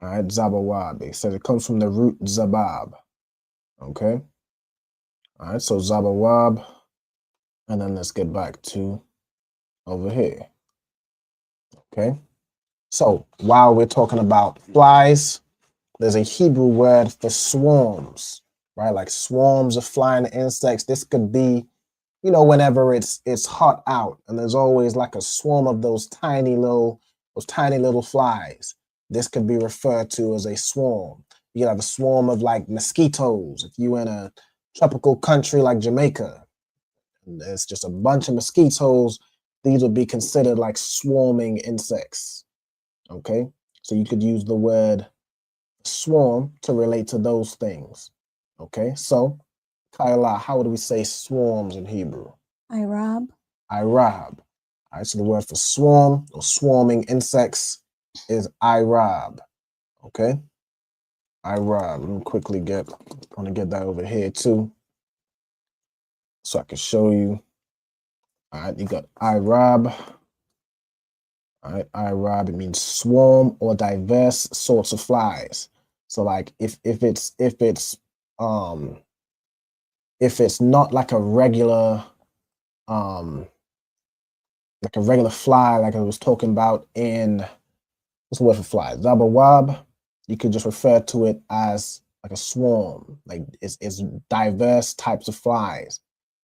All right, zabawab. It says it comes from the root zabab. Okay, all right, so zabawab, and then let's get back to over here. Okay, so while we're talking about flies, there's a Hebrew word for swarms, right? Like swarms of flying insects. This could be, whenever it's hot out, and there's always like a swarm of those tiny little flies. This could be referred to as a swarm. You could have a swarm of like mosquitoes if you're in a tropical country like Jamaica. And there's just a bunch of mosquitoes. These would be considered like swarming insects. Okay, so you could use the word swarm to relate to those things. Okay, so Kyla, how do we say swarms in Hebrew? Irab. Irab. All right, so the word for swarm or swarming insects is Irab. Okay, Irab. Let me quickly I want to get that over here too, so I can show you. All right, you got Irab. All right, Irab, it means swarm or diverse sorts of flies. So like if it's not like a regular fly, like I was talking about in, what's the word for fly? Zabawab, you could just refer to it as like a swarm, like it's diverse types of flies,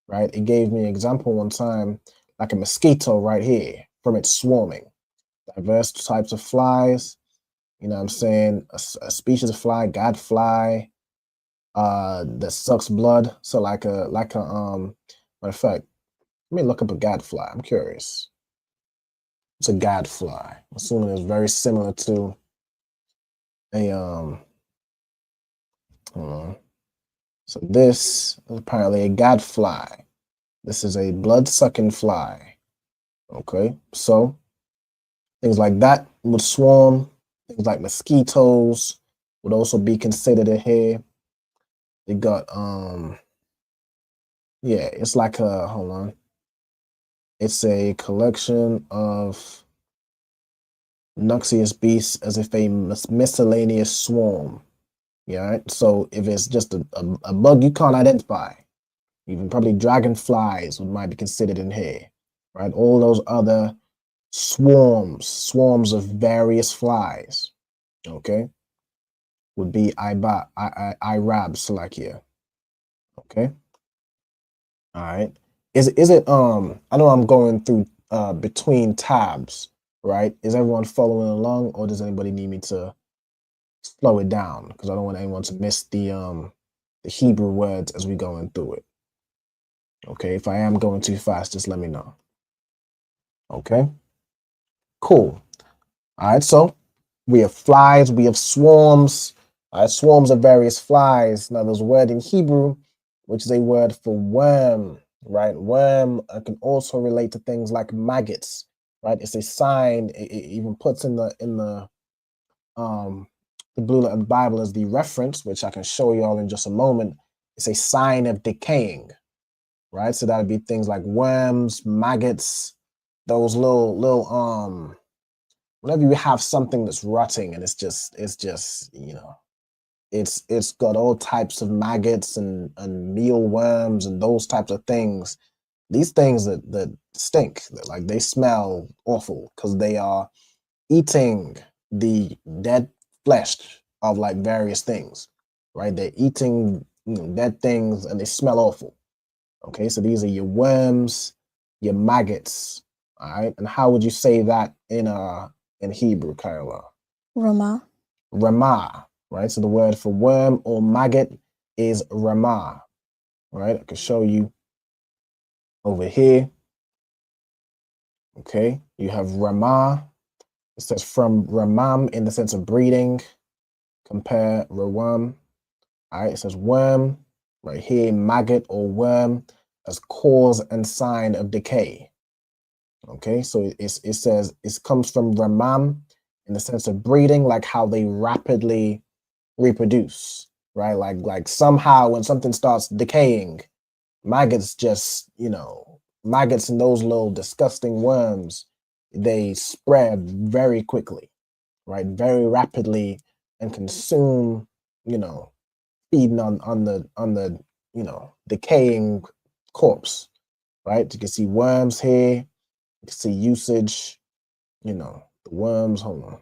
right? It gave me an example one time, like a mosquito right here from it swarming. Diverse types of flies, you know what I'm saying? A species of fly, gadfly, that sucks blood. So matter of fact, let me look up a gadfly. I'm curious. It's a gadfly. I'm assuming it's very similar to a hold on. So this is apparently a gadfly. This is a blood-sucking fly. Okay, so things like that would swarm. Things like mosquitoes would also be considered in here. They got yeah, it's like a, hold on. It's a collection of noxious beasts as if a miscellaneous swarm. Yeah, right? So if it's just a bug you can't identify, even probably dragonflies might be considered in here, right? All those other swarms of various flies, okay, would be Irab Salakia. Okay. All right. Is it I know I'm going through between tabs, right? Is everyone following along, or does anybody need me to slow it down? Because I don't want anyone to miss the Hebrew words as we going through it. Okay, if I am going too fast, just let me know. Okay. Cool. All right, so we have flies, we have swarms. Swarms of various flies. Now, there's a word in Hebrew, which is a word for worm, right? Worm can also relate to things like maggots, right? It's a sign. It even puts in the Blue Letter Bible as the reference, which I can show you all in just a moment. It's a sign of decaying, right? So that would be things like worms, maggots, those little whenever you have something that's rotting and it's just it's got all types of maggots and mealworms and those types of things. These things that stink, that like they smell awful because they are eating the dead flesh of like various things, right? They're eating dead things, and they smell awful. Okay, so these are your worms, your maggots. All right, and how would you say that in Hebrew, Kyla? Ramah. Ramah, right? So the word for worm or maggot is Ramah, right? I can show you over here. Okay, you have Ramah. It says from Ramam in the sense of breeding. Compare Rawam. All right, it says worm right here, maggot or worm as cause and sign of decay. Okay, so it says it comes from Ramam in the sense of breeding, like how they rapidly reproduce, right? Like somehow when something starts decaying, maggots just, maggots and those little disgusting worms, they spread very quickly, right? Very rapidly and consume, feeding on the decaying corpse, right? You can see worms here. You can see usage, the worms, hold on,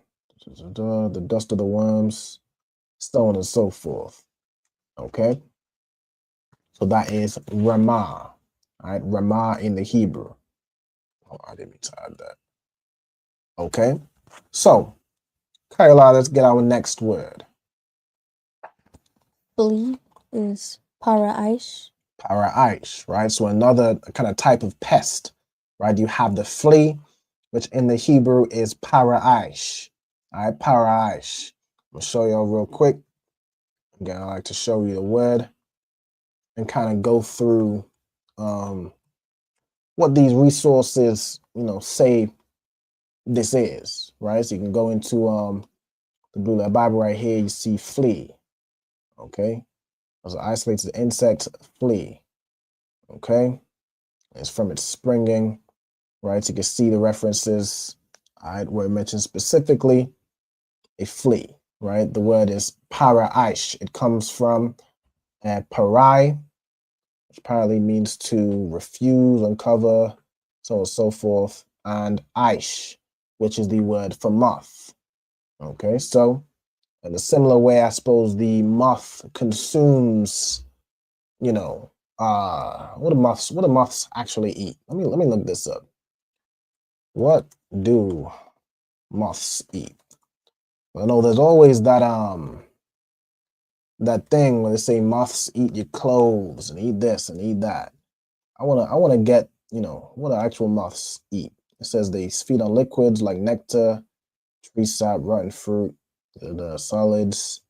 the dust of the worms, so on and so forth. Okay, so that is Ramah, all right? Ramah in the Hebrew. Oh, I didn't mean to add that. Okay, so Kyla, let's get our next word. Flea is Paraish. Paraish, right? So another kind of type of pest, right? You have the flea, which in the Hebrew is Paraish. All right, Paraish. I'll show y'all real quick. Again, I like to show you the word and kind of go through what these resources, say this is, right? So you can go into the Blue Letter Bible right here. You see flea, okay? As an isolated insect, flea, okay? It's from its springing, right? So you can see the references, all right, where it mentions specifically a flea, right? The word is paraish. It comes from parai, which apparently means to refuse, uncover, so on and so forth, and aish, which is the word for moth. Okay, so in a similar way, I suppose the moth consumes, what do moths actually eat? Let me look this up. What do moths eat? I know there's always that thing where they say moths eat your clothes and eat this and eat that. I wanna get, what do actual moths eat? It says they feed on liquids like nectar, tree sap, rotten fruit, the solids.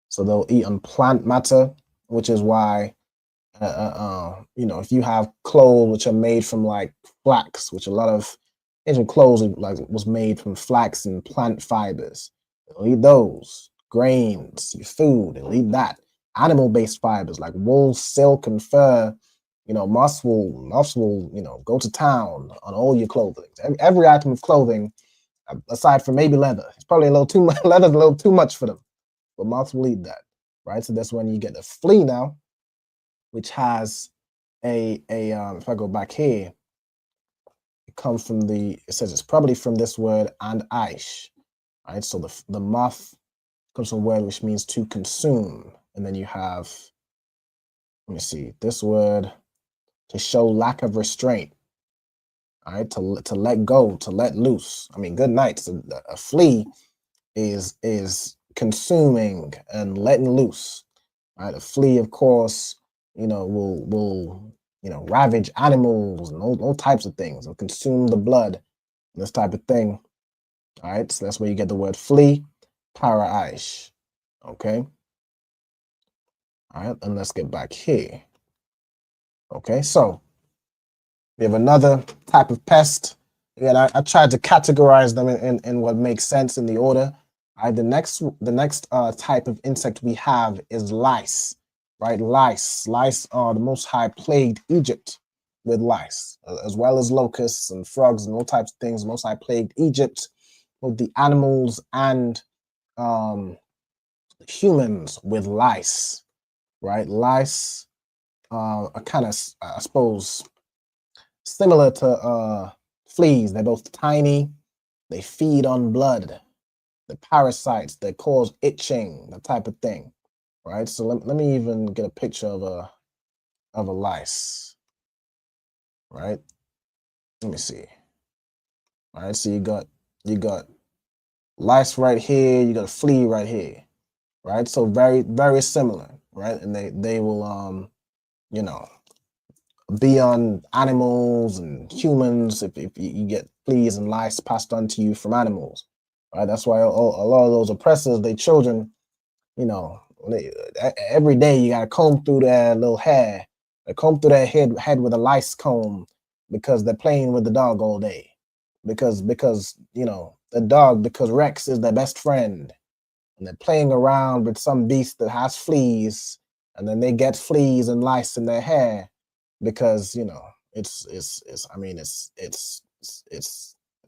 So they'll eat on plant matter, which is why, if you have clothes which are made from like flax, which a lot of ancient clothes was made from flax and plant fibers. They'll eat those. Grains, your food, they'll eat that. Animal-based fibers like wool, silk, and fur. Moths will, go to town on all your clothing. Every item of clothing, aside from maybe leather, it's probably a little too much. Leather's a little too much for them, but moths will eat that, right? So that's when you get the flea now, which has if I go back here, it comes from it says it's probably from this word and aish, right? So the moth comes from a word which means to consume, and then you have, let me see, this word to show lack of restraint, all right? To let go, to let loose. I mean, good night. So a flea is consuming and letting loose, right? A flea, of course, will ravage animals and all types of things. It'll consume the blood, this type of thing. All right, so that's where you get the word flea, paraish. Okay. All right, and let's get back here. Okay, so we have another type of pest. Again, I tried to categorize them in what makes sense in the order. All right, the next type of insect we have is lice. Right, lice are the Most High plagued Egypt with lice, as well as locusts and frogs and all types of things. The Most High plagued Egypt with the animals and humans with lice. Right, lice are kind of, I suppose, similar to fleas. They're both tiny. They feed on blood. The parasites that cause itching, the type of thing. right? So let me even get a picture of a lice, right? Let me see. All right, so you got lice right here, you got a flea right here, right? So very, very similar, right? And they will you know, be on animals and humans if you get fleas and lice passed on to you from animals, right? That's why a lot of those oppressors, they children, you know, every day you gotta comb through their little hair, they comb through their head with a lice comb because they're playing with the dog all day, because you know the dog, because Rex is their best friend, and they're playing around with some beast that has fleas, and then they get fleas and lice in their hair because you know it's I mean it's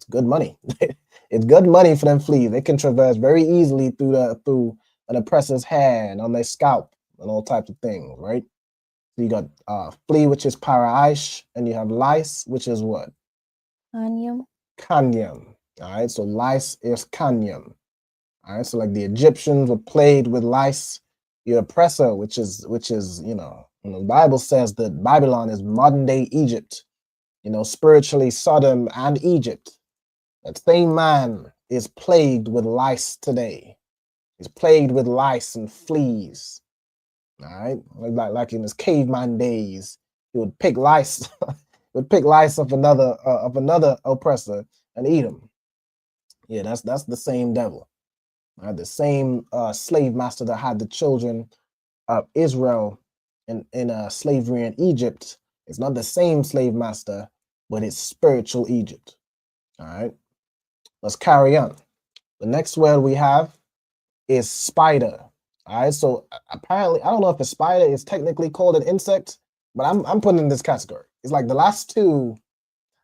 good money. It's good money for them fleas. They can traverse very easily through an oppressor's hair and on their scalp and all types of things, right? So you got flea, which is para-aish, and you have lice, which is what? Kanyam. Kanyam. All right, so lice is kanyam. All right, so like the Egyptians were plagued with lice. Your oppressor, which is you know, the Bible says that Babylon is modern day Egypt, you know, spiritually Sodom and Egypt. That same man is plagued with lice today. He's plagued with lice and fleas. All right, like in his caveman days, he would pick lice, would pick lice of another oppressor and eat them. Yeah, that's the same devil. The same slave master that had the children of Israel in slavery in Egypt. It's not the same slave master, but it's spiritual Egypt. All right, let's carry on. The next word we have is spider. All right, so apparently, I don't know if a spider is technically called an insect, but I'm putting it in this category. It's like the last two.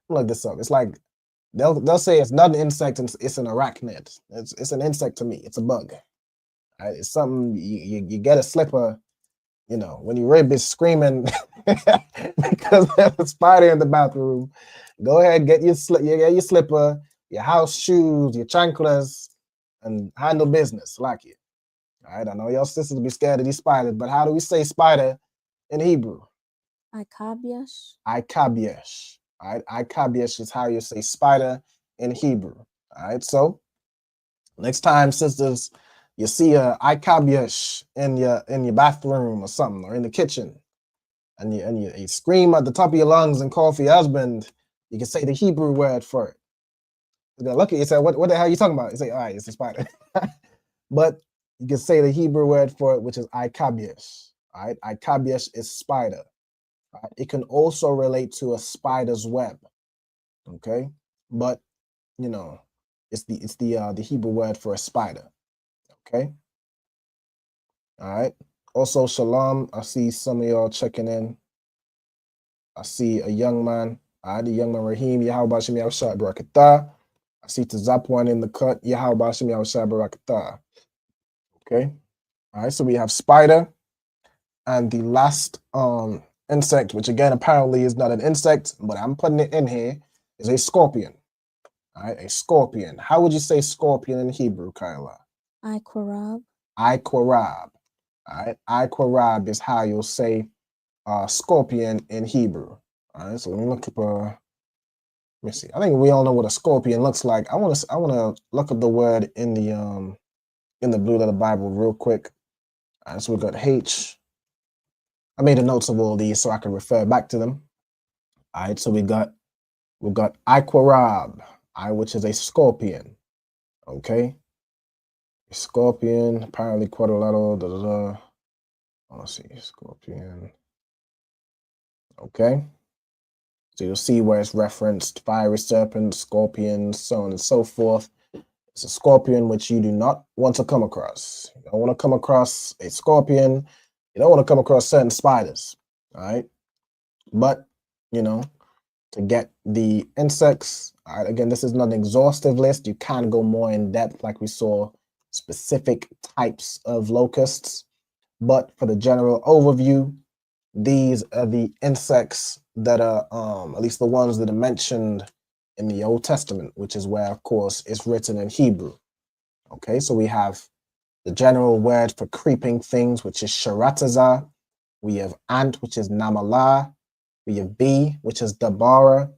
Look this up. It's like they'll say it's not an insect, it's an arachnid. It's an insect to me. It's a bug. All right, it's something you get a slipper. You know, when your rib is screaming because there's a spider in the bathroom, go ahead, get your slipper, your house shoes, your chanclas, and handle business like it. All right, I know your sisters be scared of these spiders, but how do we say spider in Hebrew? Ikabiash. Ikabiash. All right, Ikabiash is how you say spider in Hebrew. All right, so next time, sisters, you see a Ikabiash in your bathroom or something, or in the kitchen, and you scream at the top of your lungs and call for your husband, you can say the Hebrew word for it. You're gonna look at you, say, what the hell are you talking about? You say, all right, it's a spider. But you can say the Hebrew word for it, which is Ikabiash. All right, Ikabiash is spider. All right? It can also relate to a spider's web. Okay, but you know, it's the Hebrew word for a spider. Okay. All right. Also, shalom. I see some of y'all checking in. I see a young man. All right, the young man Raheem. Yahweh Shem Yahushua Barakatah. I see Tazapwan in the cut. Yahweh Shem Yahushua Barakatah. Okay. All right. So we have spider, and the last insect, which again apparently is not an insect, but I'm putting it in here, is a scorpion. All right, a scorpion. How would you say scorpion in Hebrew, Kyla? Iqarab. Iqarab. All right, Iqarab is how you'll say scorpion in Hebrew. All right, so let me look up let me see. I think we all know what a scorpion looks like. I want to look up the word in the blue letter Bible real quick. All right, so we got H. I made the notes of all these so I can refer back to them. All right, so we've got Iqarab, which is a scorpion. Okay. Scorpion, apparently quadrilateral, Let's see, scorpion. Okay. So you'll see where it's referenced, fiery serpent, scorpion, so on and so forth. It's a scorpion which you do not want to come across. You don't want to come across a scorpion. You don't want to come across certain spiders, all right? But, you know, to get the insects, all right, again, this is not an exhaustive list. You can go more in depth like we saw specific types of locusts. But for the general overview, these are the insects that are, at least the ones that are mentioned in the Old Testament, which is where, of course, it's written in Hebrew. Okay, so we have The general word for creeping things, which is Sharatazar. We have ant, which is Namala. We have bee, which is Dabara.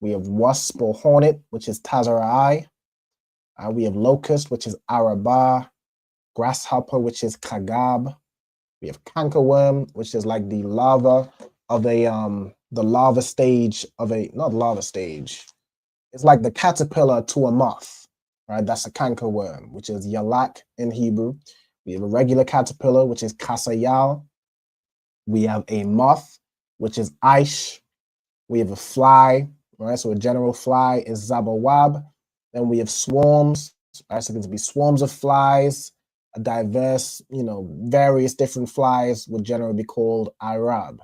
We have wasp or hornet, which is Tazarai. We have locust, which is Arabah. Grasshopper, which is Kagab. We have cankerworm, which is like the larva of the larva stage of not larva stage. It's like the caterpillar to a moth, right? That's a cankerworm, which is Yalak in Hebrew. We have a regular caterpillar, which is Kasayal. We have a moth, which is Aish. We have a fly, right? So a general fly is Zabawab. Then we have swarms, right? So it could be swarms of flies, a diverse, various different flies would generally be called Arab.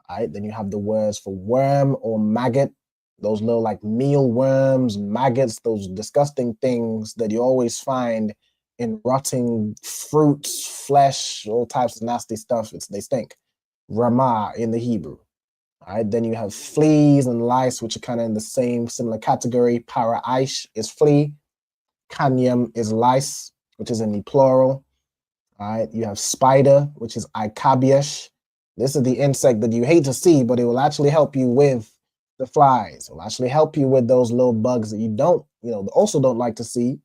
Right? Then you have the words for worm or maggot, those little like mealworms, maggots, those disgusting things that you always find in rotting fruits, flesh, all types of nasty stuff. They stink. Ramah in the Hebrew. All right, then you have fleas and lice, which are kind of in the same similar category. Para-aish is flea. Kanyam is lice, which is in the plural. All right, you have spider, which is Ikabiash. This is the insect that you hate to see, but it will actually help you with the flies. It will actually help you with those little bugs that you don't, also don't like to see.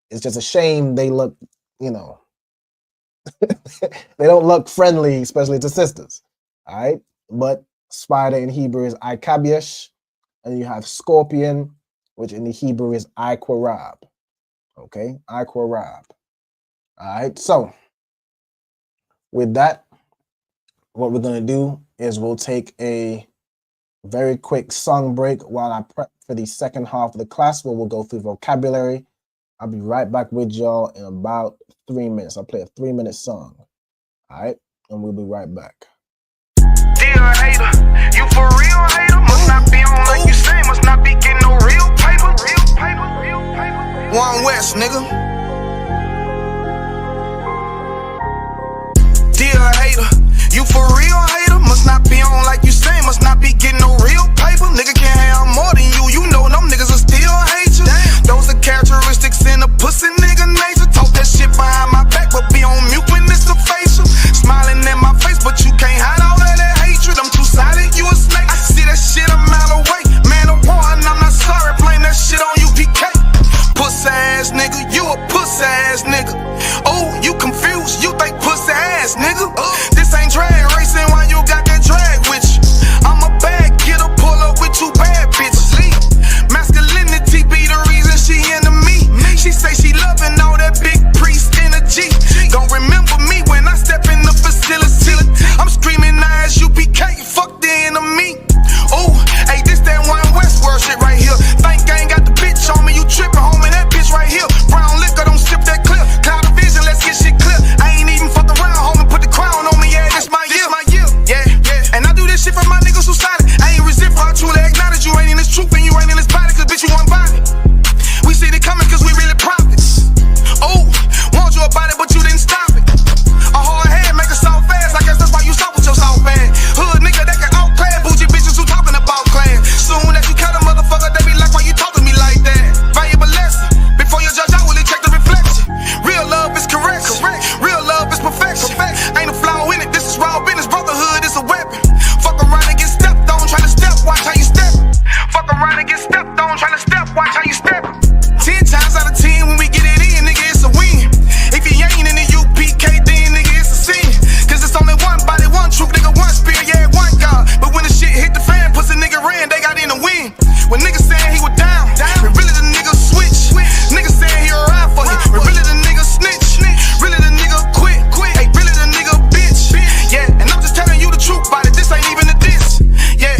It's just a shame they look, they don't look friendly, especially to sisters. All right, but spider in Hebrew is Ikabiash, and you have scorpion, which in the Hebrew is Iquarab. Okay, Iquarab. All right, so with that, what we're going to do is we'll take a very quick song break while I prep for the second half of the class where we'll go through vocabulary. I'll be right back with y'all in about 3 minutes. I'll play a 3-minute song. All right, and we'll be right back. Dear hater, you for real hater? Must not be on like you say, must not be getting no real paper. One West, nigga. Dear hater, you for real hater? Must not be on like you say, must not be getting no real paper. Nigga can't have more than you, you know them niggas will still hate you. Damn. Those are characteristics in a pussy nigga nature. Talk that shit behind my back, but be on mute when it's a facial. Smiling in my face, but you can't hide all of that hatred. I'm too silent, you a snake. I see that shit a mile away. Man of war, and I'm not sorry, blame that shit on UPK. Pussy ass nigga, you a pussy ass nigga. Oh, you confused, you think pussy ass nigga. This ain't drag racing, why you got that drag with you? I'm a bad kidder, pull up with 2 bad bitches. Masculinity be the reason she into me. She say she loving all that big priest energy. Don't remember me when I step in the facility. I'm screaming ISUPK, fuck the enemy. Oh, hey, this that One West world shit right here. Think I ain't got the bitch on me, you tripping, homie, that bitch right here. Brown liquor, don't sip that clip. Cloud of vision, let's get shit clear. I ain't even fucked around, homie, put the crown on me, yeah, this my year. Yeah, yeah, and I do this shit for my niggas who started. I ain't resent for I truly acknowledge you ain't in this truth and you ain't in this body, cause bitch you one body. We see it coming cause we really prophets. Oh, want you about it, but you didn't stop it. A hard head make a soft fast, I guess that's why you stop with your soft ass. Hood nigga that can outclass bougie bitches who talking about class. Soon as you cut a motherfucker, they be like, why you talking to me like that? Valuable lesson. Before you judge, I will check the reflection. Real love is correct. Real love is perfection. Ain't a flaw in it, this is raw business. Brotherhood is a weapon. Fuck around and get stepped on, try to step, watch how you step. Fuck around and get stepped on, try to step, watch how you step. 10 times out of 10 when we get it in, nigga, it's a win. If you ain't in the UPK, then nigga, it's a sin. Cause it's only one body, one truth, nigga, one spirit, yeah, one God. But when the shit hit the fan, pussy nigga ran, they got in the win. When niggas saying he was down, when really the nigga switch. Niggas saying he a ride for you, when really the nigga snitch. Really the nigga quit, hey, really the nigga bitch. Yeah, and I'm just telling you the truth about it, this ain't even a diss. Yeah,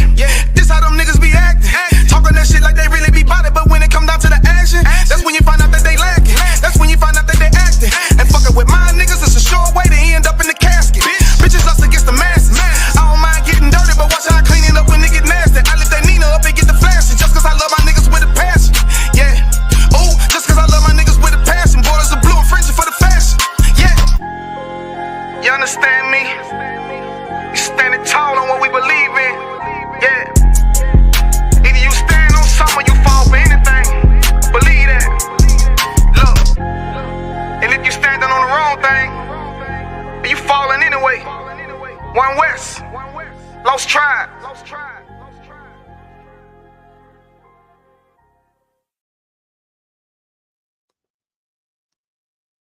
this how them niggas be acting. Talking that shit like they really be about it, but when it come down to the action, that's when you find out that they lacking. That's when you find out that they acting. And fucking with my niggas, it's a sure way to end up in the casket. Bitches us against the masses. I don't mind getting dirty, but watch how I clean it up when it get nasty. I lift that Nina up and get the flashing, just cause I love my niggas with a passion. Yeah, ooh, just cause I love my niggas with a passion. Borders are blue and fringing for the fashion. Yeah, you understand me? We standing tall on what we believe in. Yeah, either you stand on something or you fall for anything. Believe that. Look, and if you standing on the wrong, thing, and you falling anyway. One West, Lost Tribe.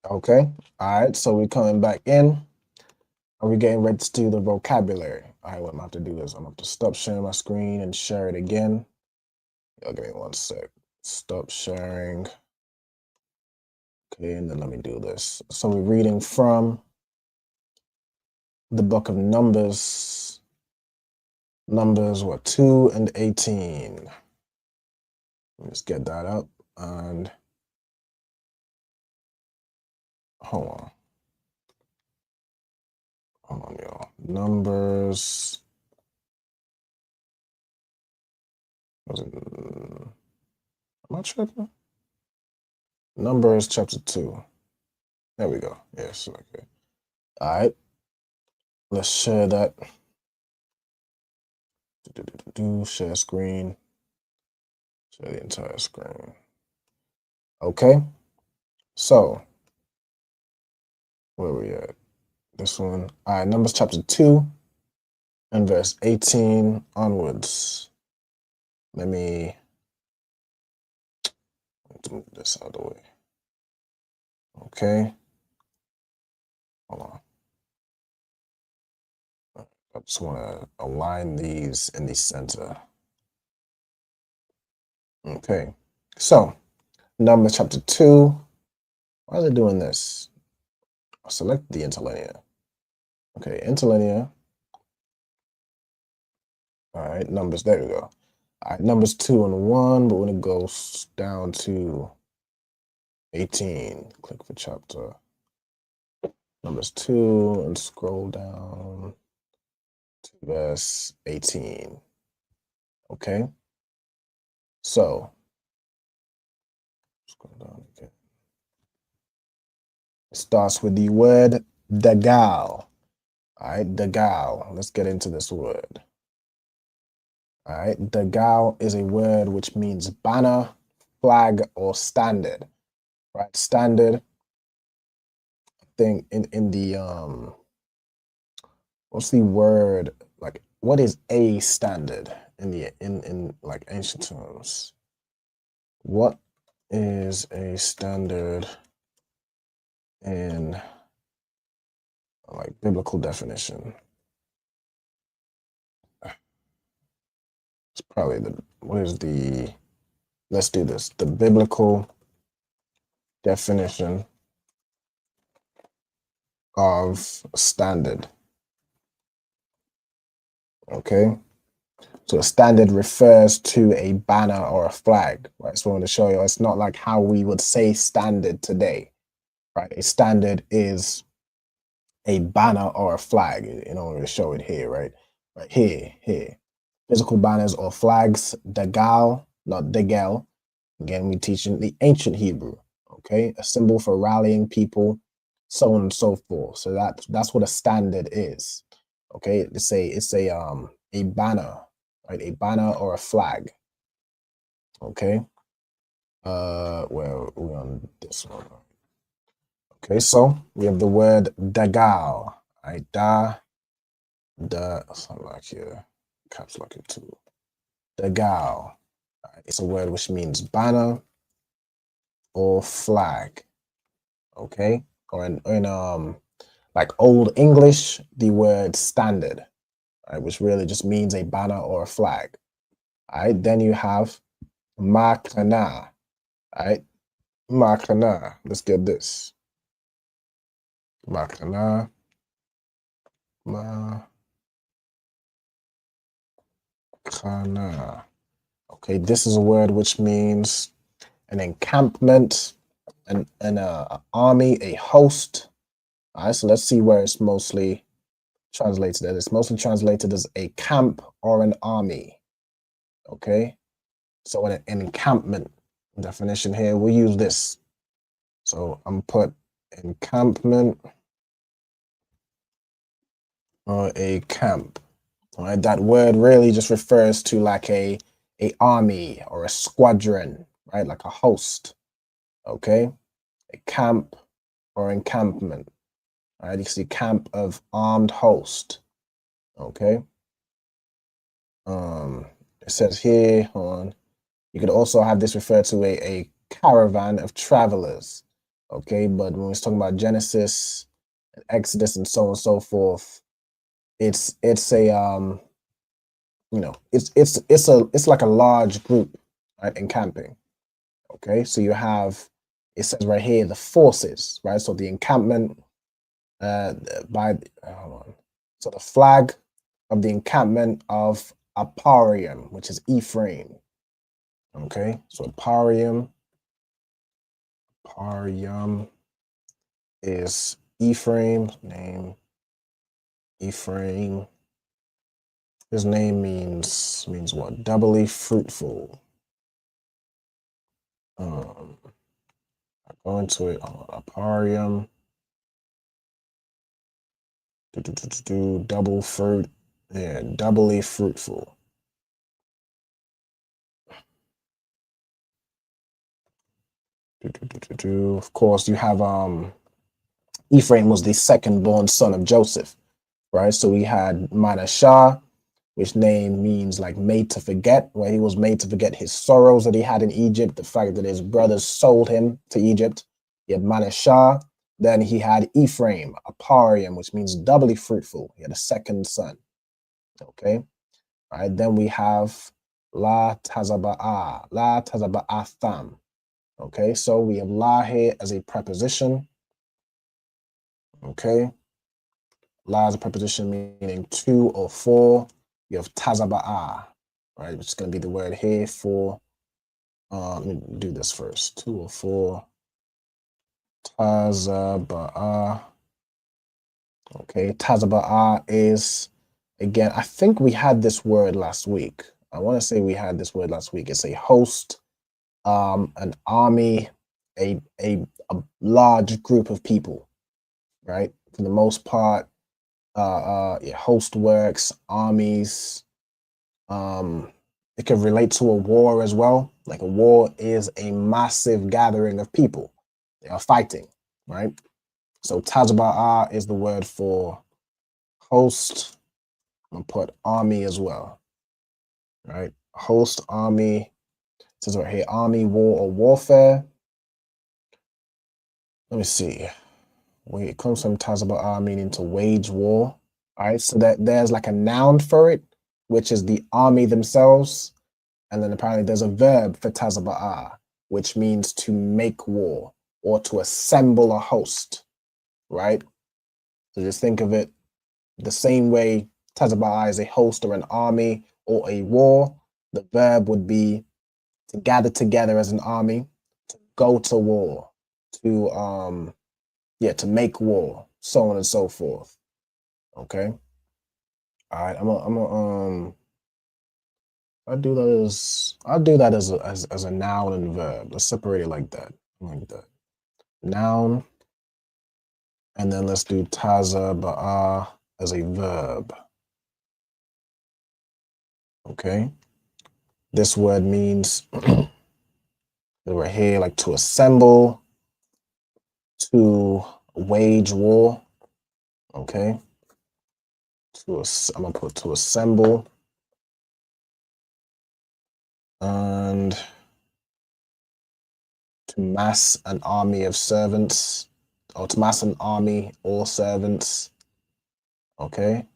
Okay. All right. So we're coming back in. Are we getting ready to do the vocabulary? All right. What I'm going to have to do is I'm going to have to stop sharing my screen and share it again. Y'all give me 1 sec. Stop sharing. Okay. And then let me do this. So we're reading from the book of Numbers. Numbers, what, 2 and 18. Let's get that up. And hold on. Hold on, y'all. Numbers. Was it? Am I tripping? Numbers chapter 2. There we go. Yes. Okay. All right. Let's share that. Share screen. Share the entire screen. Okay. So, where are we at? This one. All right. Numbers chapter 2 and verse 18 onwards. Let me move this out of the way. Okay. Hold on. I just want to align these in the center. Okay. So, Numbers chapter 2. Why are they doing this? I'll select the interlinear. Okay, interlinear. All right, Numbers, there we go. All right, Numbers 2 and 1, but when it goes down to 18, click for chapter. Numbers 2 and scroll down to verse 18. Okay, so scroll down again. It starts with the word dagal. All right, dagal. Let's get into this word. All right, dagal is a word which means banner, flag, or standard. Right, standard. I think in the what's the word, like, what is a standard in like ancient terms? What is a standard in like biblical definition? It's probably let's do this. The biblical definition of standard. Okay. So a standard refers to a banner or a flag, right? So I want to show you, it's not like how we would say standard today, right? A standard is a banner or a flag. In order to show it here, right? Right here. Physical banners or flags, dagal, not degel. Again, we're teaching the ancient Hebrew, okay? A symbol for rallying people, so on and so forth. So that's what a standard is, okay? It's a banner, right? A banner or a flag, okay? Well, we're on this one. Okay, so we have the word dagal, right? Something like here, caps lock it too. Dagal. It's a word which means banner or flag, okay? Or in like Old English, the word standard, right, which really just means a banner or a flag. All right, then you have makana, all right? Makana, let's get this. Makana, makana. Okay, this is a word which means an encampment, an army, a host. All right, so let's see where it's mostly translated. It's mostly translated as a camp or an army. Okay, so an encampment definition here, we'll use this. So I'm put encampment or a camp. All right, that word really just refers to like a army or a squadron, right? Like a host. Okay, a camp or encampment. All right, you can see camp of armed host. Okay. It says here, hold on. You could also have this refer to a caravan of travelers. Okay, but when we're talking about Genesis, Exodus, and so on and so forth, it's a you know, it's like a large group, right, encamping. Okay, so you have, it says right here, the forces, right? So the encampment hold on. So the flag of the encampment of Aparium, which is Ephraim. Okay, so Aparium is Ephraim's name. Ephraim. His name means what? Doubly fruitful. I go into it on Aparium. Double fruit. Yeah, doubly fruitful. Of course, you have Ephraim was the second born son of Joseph, right? So we had Manasseh, which name means like made to forget, where he was made to forget his sorrows that he had in Egypt, the fact that his brothers sold him to Egypt. He had Manasseh. Then he had Ephraim, Aparium, which means doubly fruitful. He had a second son. Okay. All right. Then we have La Tazaba'atham. Okay. So we have La here as a preposition. Okay. La is a preposition meaning two or four. You have Tazaba'a, right? Which is going to be the word here for, let me do this first. 2 or 4. Tazaba'a. Okay, Tazaba'a is, again, I think we had this word last week. I want to say we had this word last week. It's a host, an army, a large group of people, right? For the most part, host works, armies. It can relate to a war as well. Like a war is a massive gathering of people. They are fighting, right? So Tazba'a is the word for host. I'm gonna put army as well, right? Host, army. It says right here, army, war, or warfare. Let me see. It comes from Tazba'a, meaning to wage war. All right, so that there's like a noun for it, which is the army themselves. And then apparently there's a verb for Tazba'a, which means to make war or to assemble a host, right? So just think of it the same way Tazba'a is a host or an army or a war. The verb would be to gather together as an army, to go to war, to make war, so on and so forth. Okay. All right, I'll do that as a noun and verb. Let's separate it like that. Noun, and then let's do Tazaba'a as a verb. Okay. This word means right here, like to assemble, to wage war. Okay. I'm gonna put to assemble. And to mass an army of servants, or to mass an army or servants. Okay.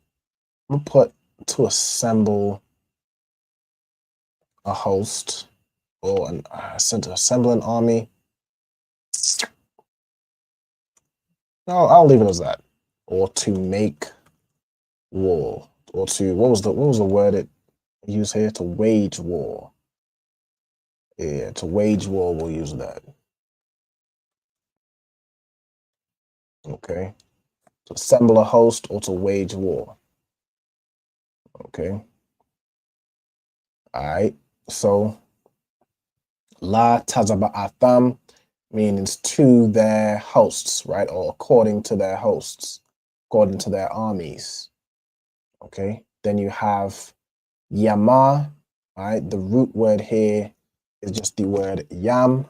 I'm gonna put to assemble a host, or to assemble an army. No, I'll leave it as that. Or to make war, or to what was the word it used here? To wage war. Yeah, to wage war, we'll use that. Okay. To assemble a host or to wage war. Okay. All right. So La Tazaba'atham means to their hosts, right? Or according to their hosts, according to their armies. Okay. Then you have Yama, right? The root word here is just the word Yam,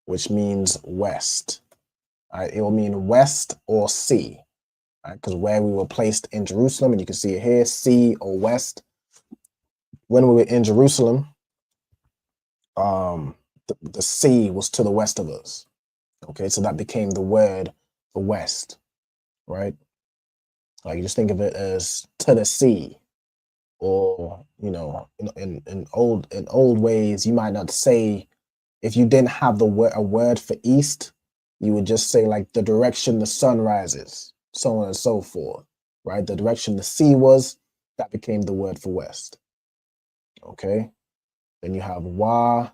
which means west. All right, it will mean west or sea. Because where we were placed in Jerusalem, and you can see it here, sea or west. When we were in Jerusalem, the sea was to the west of us. Okay, so that became the word for west, right? Like you just think of it as to the sea, or you know, in old ways, you might not say, if you didn't have a word for east, you would just say like the direction the sun rises, so on and so forth, right? The direction the sea was, that became the word for west. Okay, then you have wa,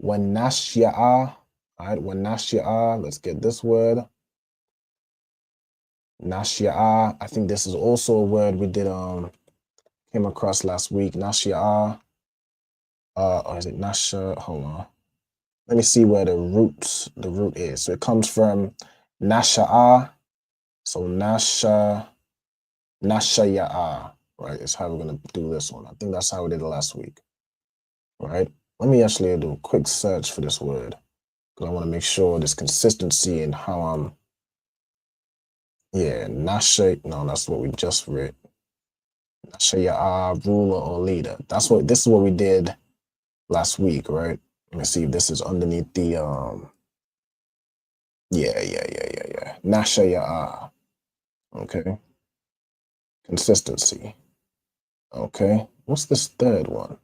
wanashya'a, all right, wanashya'a, let's get this word. Nashya'a, I think this is also a word we did came across last week. Nashya'a, or is it nasha? Hold on. Let me see where the root is. So it comes from nasha'a. So nashaya'a, right? Is how we're gonna do this one. I think that's how we did it last week. Right? Let me actually do a quick search for this word, because I want to make sure there's consistency in how I'm. Yeah, nasha. No, that's what we just read. Nashaya'a, ruler or leader. This is what we did last week, right? Let me see if this is underneath the yeah. Nashaya'a. Okay. Consistency. Okay. What's this third one?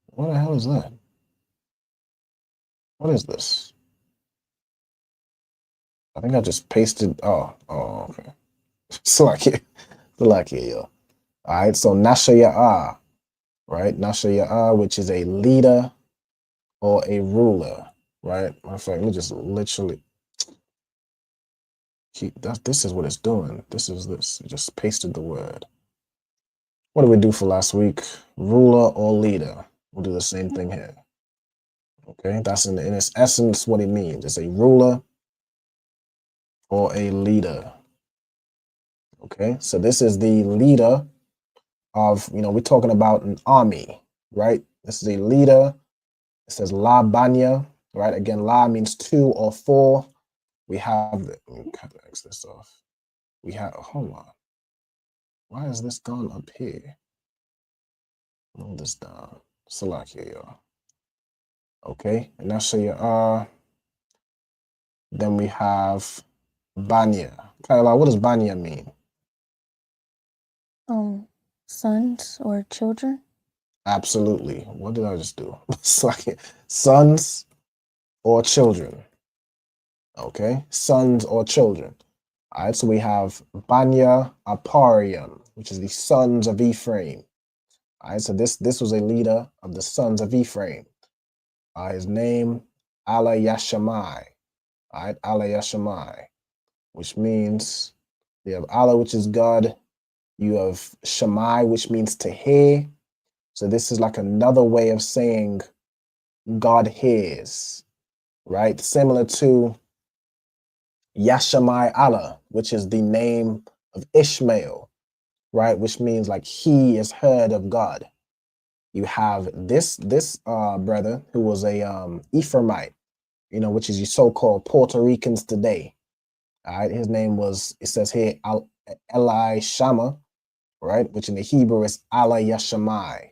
What the hell is that? What is this? I think I just pasted. Oh, okay. Slack yo. All right. So Nashaya'a, right? Nashaya'a, which is a leader or a ruler, right? Matter of fact, let me just literally keep that. This is what it's doing. This. It just pasted the word. What did we do for last week? Ruler or leader. We'll do the same thing here. Okay, that's in its essence what it means. It's a ruler or a leader. Okay, so this is the leader of, we're talking about an army, right? This is a leader. It says La Banya, right? Again, La means two or four. We have, let me cut this off. We have, hold on. Why is this gone up here? Move this down. Select here, y'all. Okay, and that's then we have Banya. Kyla, what does Banya mean? Sons or children. Absolutely. What did I just do? Sons or children. Okay, sons or children. All right, so we have Banya Aparium, which is the sons of Ephraim. All right, so this was a leader of the sons of Ephraim. His name, Allah Yashamai. All right, Allah Yashamai, which means you have Allah, which is God. You have Shammai, which means to hear. So this is like another way of saying God hears, right? Similar to Yashamai Allah, which is the name of Ishmael, right? Which means like he is heard of God. You have this brother who was a Ephraimite, which is your so-called Puerto Ricans today. All right, his name was, it says here, Eli Shama, right? Which in the Hebrew is Allah Yashamai.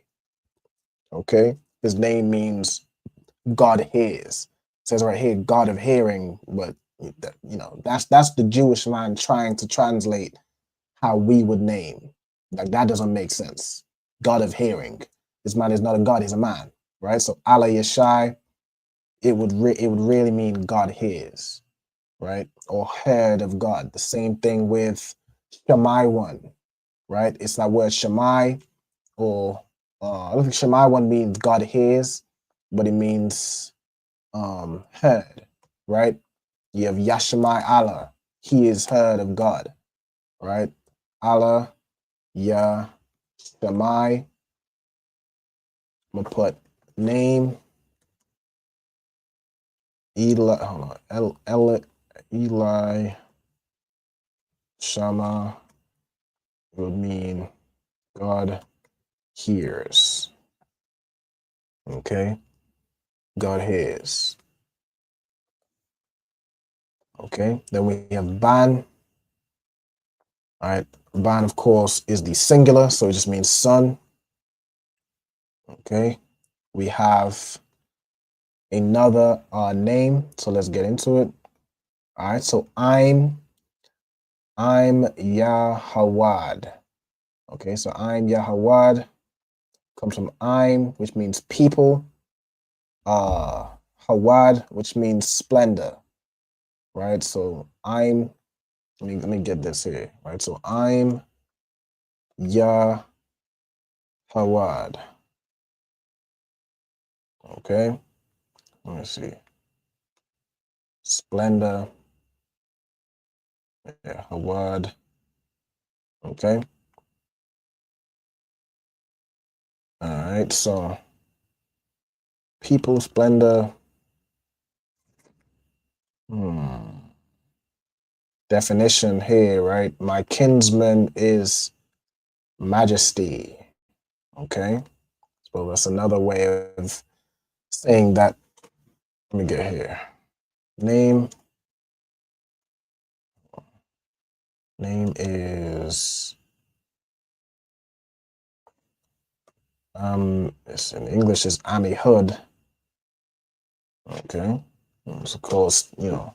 Okay, his name means God hears. It says right here, God of hearing, but that's the Jewish mind trying to translate how we would name. Like that doesn't make sense. God of hearing. This man is not a God, he's a man, right? So Allah Yashai, it would really mean God hears, right? Or heard of God. The same thing with Shammai one, right? It's that word Shammai, or I don't think Shammai one means God hears, but it means heard, right? You have Yashamai Allah, he is heard of God, right? Allah, Yashamai. I'm gonna put name Eli. Hold on, Eli Shama would mean God hears. Okay, God hears. Okay, then we have ban. All right, ban, of course, is the singular, so it just means son. Okay, we have another name, so let's get into it. All right, so I'm Yahawad. Okay, so I'm Yahawad comes from I'm, which means people. Hawad, which means splendor. Right, so I'm. Let me get this here. Right, so I'm Yahawad. Okay, let me see. Splendor. Yeah, Hawad. Okay. All right, so people, splendor. Definition here, right? My kinsman is majesty. Okay, so that's another way of saying that. Let me get here. Name is it's in English is Amihud. Okay, so of course, you know,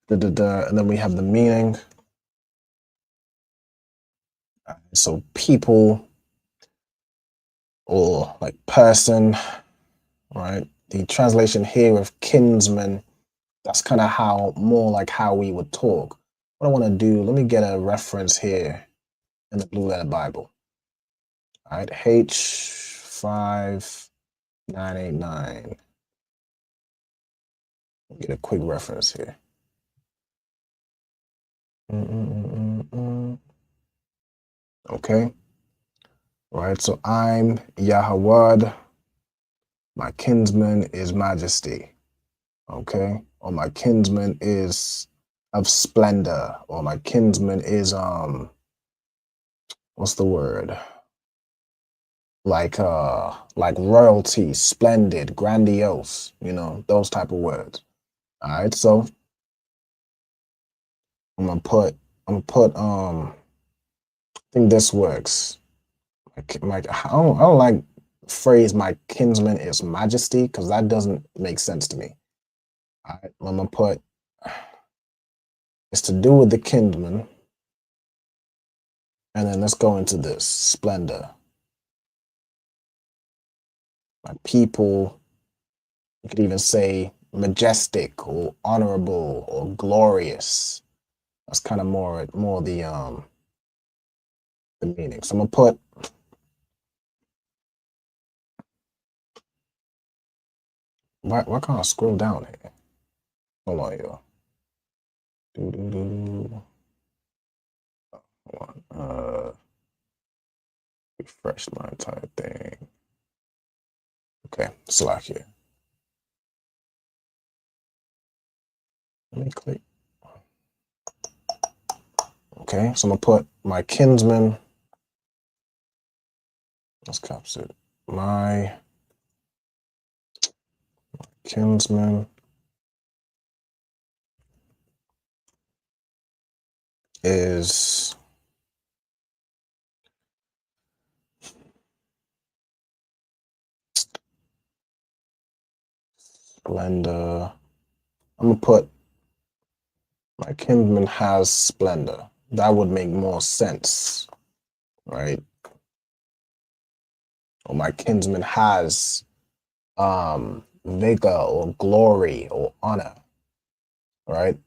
and then we have the meaning. So people or like person, right? The translation here of kinsman, that's kind of how more like how we would talk. What I want to do, let me get a reference here in the Blue Letter Bible. All right, H5989. Get a quick reference here. Okay. All right, so I'm Yahawad. My kinsman is majesty. Okay. Or my kinsman is of splendor. Or my kinsman is what's the word? Like royalty, splendid, grandiose, you know, those type of words. All right, so I'm gonna put I think this works. Like I don't like the phrase my kinsman is majesty, because that doesn't make sense to me. All right, I'm gonna put it's to do with the kinsman, and then let's go into this splendor. Like people, you could even say majestic or honorable or glorious. That's kind of more the meaning. So I'm gonna put why can't I scroll down here? Hold on, y'all. Hold on. Refresh my entire thing. Okay, Slack here. Let me click. Okay, so I'm gonna put my kinsman. Let's capture it. My kinsman is splendor. I'm gonna put my kinsman has splendor. That would make more sense, right? Or my kinsman has vigor or glory or honor, right?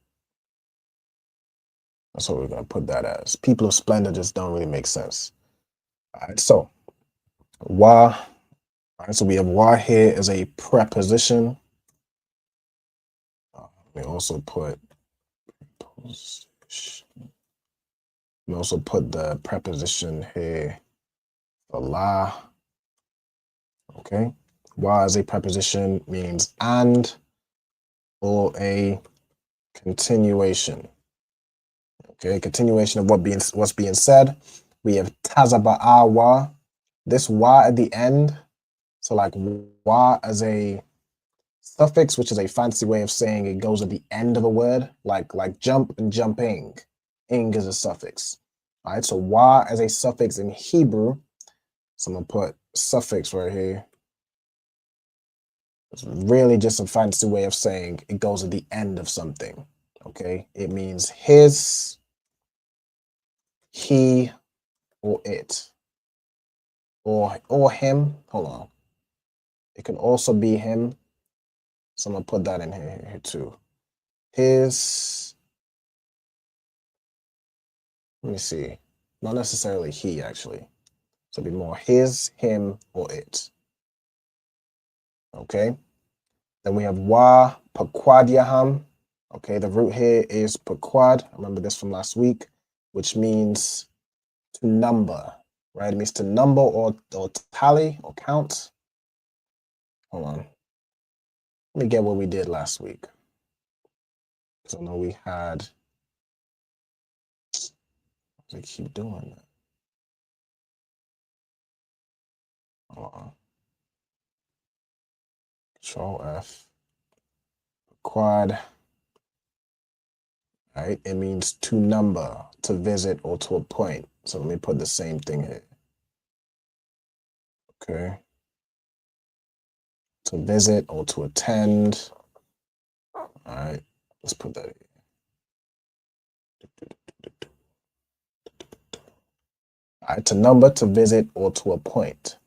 That's what we're gonna put that as. People of splendor just don't really make sense. All right, so wa. All right, so we have wa here as a preposition. We also put the preposition here for la. Okay, wa as a preposition means and or a continuation. Okay, continuation of what's being said. We have tazaba wa. This wa at the end. So like wa as a Suffix, which is a fancy way of saying it goes at the end of a word, like jump and jumping. Ing is a suffix. All right, so wa as a suffix in Hebrew. So I'm gonna put suffix right here. It's really just a fancy way of saying it goes at the end of something. Okay, it means his, he, or it, or him. Hold on. It can also be him. So I'm gonna put that in here too. His. Let me see. Not necessarily he, actually. So it'd be more his, him, or it. Okay. Then we have wa paquadyaham. Okay, the root here is paquad. I remember this from last week, which means to number, right? It means to number or tally or count. Hold on. Let me get what we did last week. Because I know we had. I keep doing that. Hold on. Control F. Quad. Right? It means to number, to visit, or to appoint. So let me put the same thing here. Okay. To visit or to attend. All right. Let's put that here. All right, to number, to visit, or to appoint.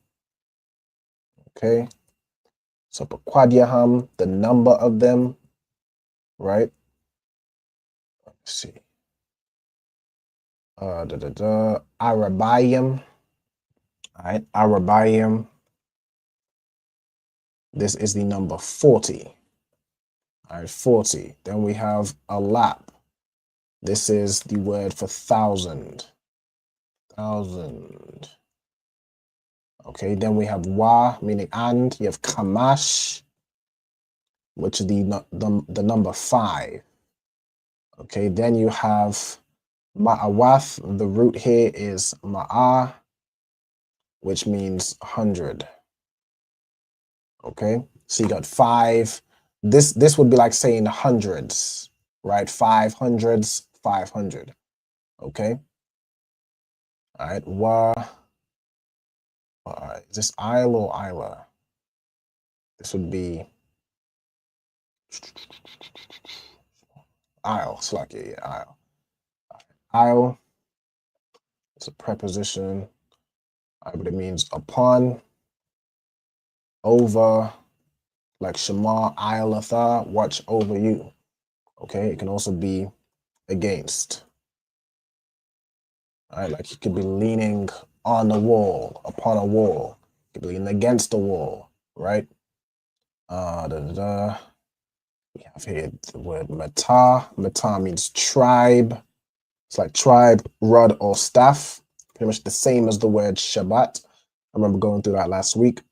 Okay. So Paquadyaham, the number of them, right? Let's see. Arabayim. All right, Arabayim. This is the number 40. All right, 40. Then we have alap. This is the word for thousand. Thousand. Okay, then we have wa, meaning and. You have kamash, which is the number 5. Okay, then you have ma'awath. The root here is ma'ah, which means 100. Okay, so you got 5. This would be like saying hundreds, right? 500s, 500. Okay. All right. Wa. All right. Is this Isle or Isla? This would be Isle. Slacky, yeah, Isle. Isle. It's a preposition, but it means upon, over, like Shema, Islatha, watch over you. Okay. It can also be against. All right, like you could be leaning on the wall, upon a wall. You could be leaning against the wall, right? We have here the word mata. Mata means tribe. It's like tribe, rod, or staff. Pretty much the same as the word Shabbat. I remember going through that last week.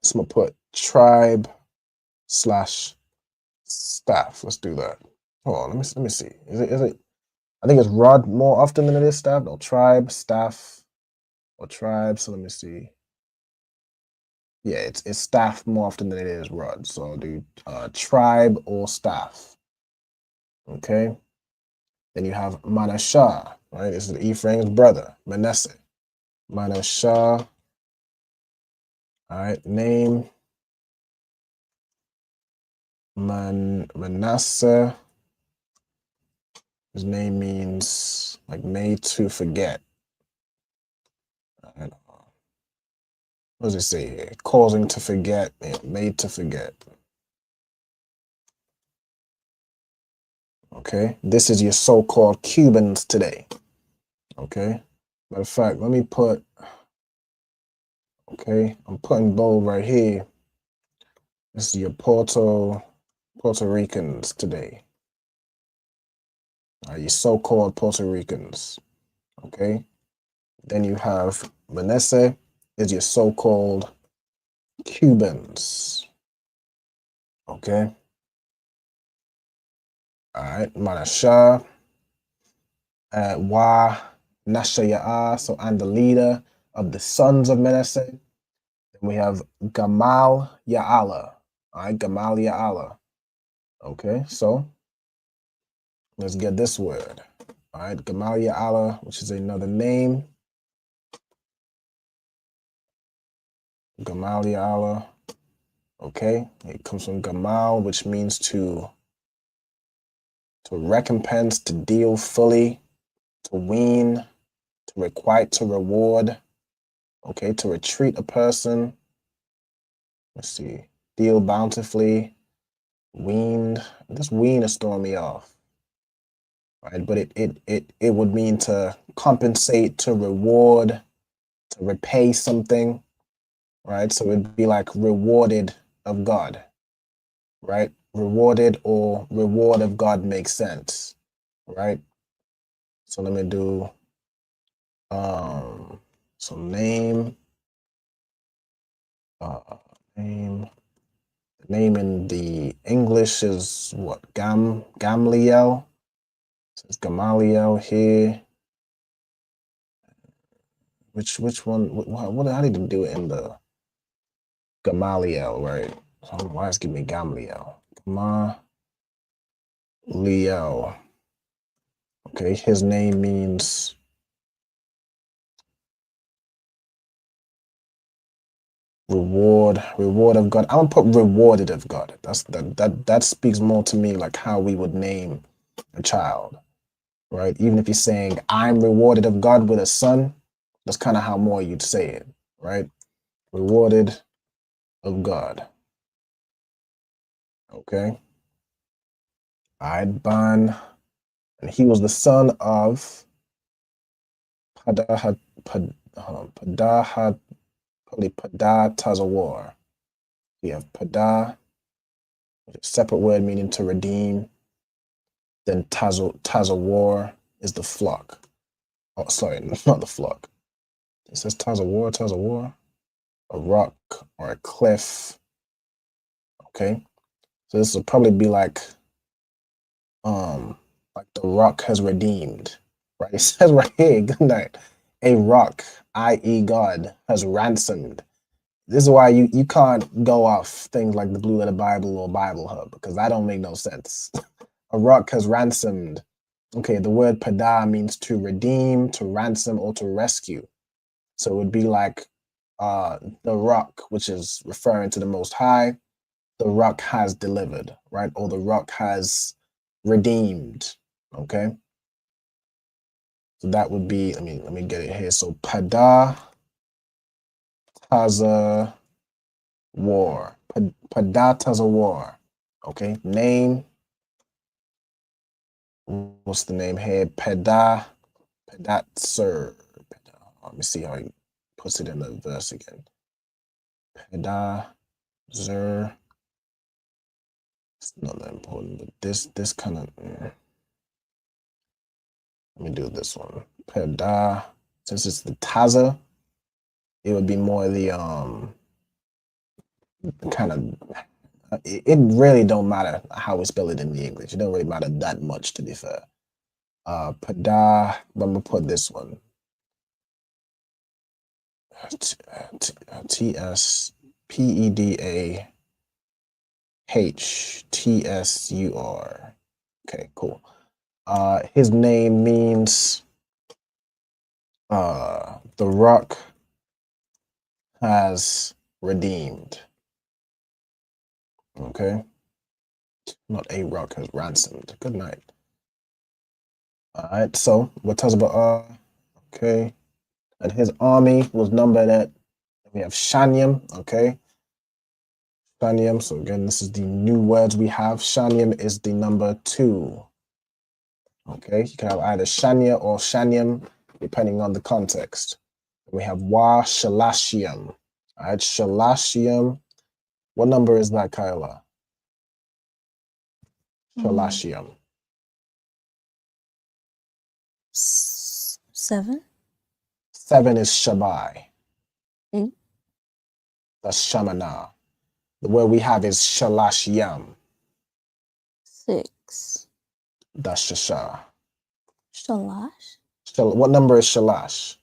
So I'm gonna put tribe / staff. Let's do that. Hold on, let me see. Is it? I think it's rod more often than it is staff. No, tribe, staff, or tribe. So let me see. Yeah, it's staff more often than it is rod. So I'll do tribe or staff. Okay. Then you have Manashah, right? This is Ephraim's brother, Manasseh. Manashah. All right, name. Manasseh. His name means like made to forget. What does it say here? Causing to forget, made to forget. Okay, this is your so-called Cubans today. Okay, matter of fact, let me put, okay, I'm putting bold right here. This is your Puerto Ricans today. Your so-called Puerto Ricans. Okay, then you have Manasseh is your so-called Cubans. Okay. All right, Manashah, Wa Nashayah, so and the leader of the sons of Manasseh. Then we have Gamal Ya'ala. All right, Gamaliel Allah. Okay, so let's get this word. All right, Gamaliel Allah, which is another name. Gamaliel Allah. Okay, it comes from Gamal, which means to recompense, to deal fully, to wean, to requite, to reward. Okay, to retreat a person. Let's see, deal bountifully, weaned. This wean is throwing me off. Right, but it would mean to compensate, to reward, to repay something. Right, so it'd be like rewarded of God. Right, rewarded or reward of God makes sense. Right, so let me do so name name. The name in the English is what? Gamliel. So it's Gamaliel here. Which one? What? How did you do it in the Gamaliel? Right. So why is giving me Gamliel? Gamaliel. Okay. His name means reward of God. I'm gonna put rewarded of God. That speaks more to me like how we would name a child, right? Even if you're saying I'm rewarded of God with a son, that's kind of how more you'd say it, right? Rewarded of God. Okay. Ban, and he was the son of Tazawar. We have Padah, which is a separate word meaning to redeem. Then Tazawar is the flock. Oh, sorry, not the flock. It says Tazawar, a rock or a cliff. Okay, so this will probably be like the rock has redeemed, right? It says right here, good night. A rock, i.e., God, has ransomed. This is why you can't go off things like the Blue Letter Bible or Bible Hub, because that don't make no sense. A rock has ransomed. Okay, the word padah means to redeem, to ransom, or to rescue. So it would be like the rock, which is referring to the Most High, the rock has delivered, right? Or the rock has redeemed, okay? So that would be, let me get it here. So Padah Taza War. Padah Taza War. Okay, name. What's the name here? Padah Sir. Let me see how he puts it in the verse again. Padah Zer. It's not that important, but this kind of. Let me do this one. Padah. Since it's the Taza, it would be more the kind of. It really don't matter how we spell it in the English. It don't really matter that much, to be fair. Padah. I'm gonna put this one. TSPEDAHTSUR. Okay, cool. His name means the rock has redeemed. Okay. Not a rock has ransomed. Good night. All right, so what tells about okay. And his army was numbered at, we have Shanium, okay. Shanium, so again, this is the new words we have. Shanium is the number 2. Okay, you can have either Shania or Shanium, depending on the context. We have Wa Shalashium. All right, Shalashium. What number is that, Kyla? Shalashium. 7. 7 is Shabai. 8. That's Shamana. The word we have is Shalashiam. 6. That's Shasha. Shalash? What number is Shalash?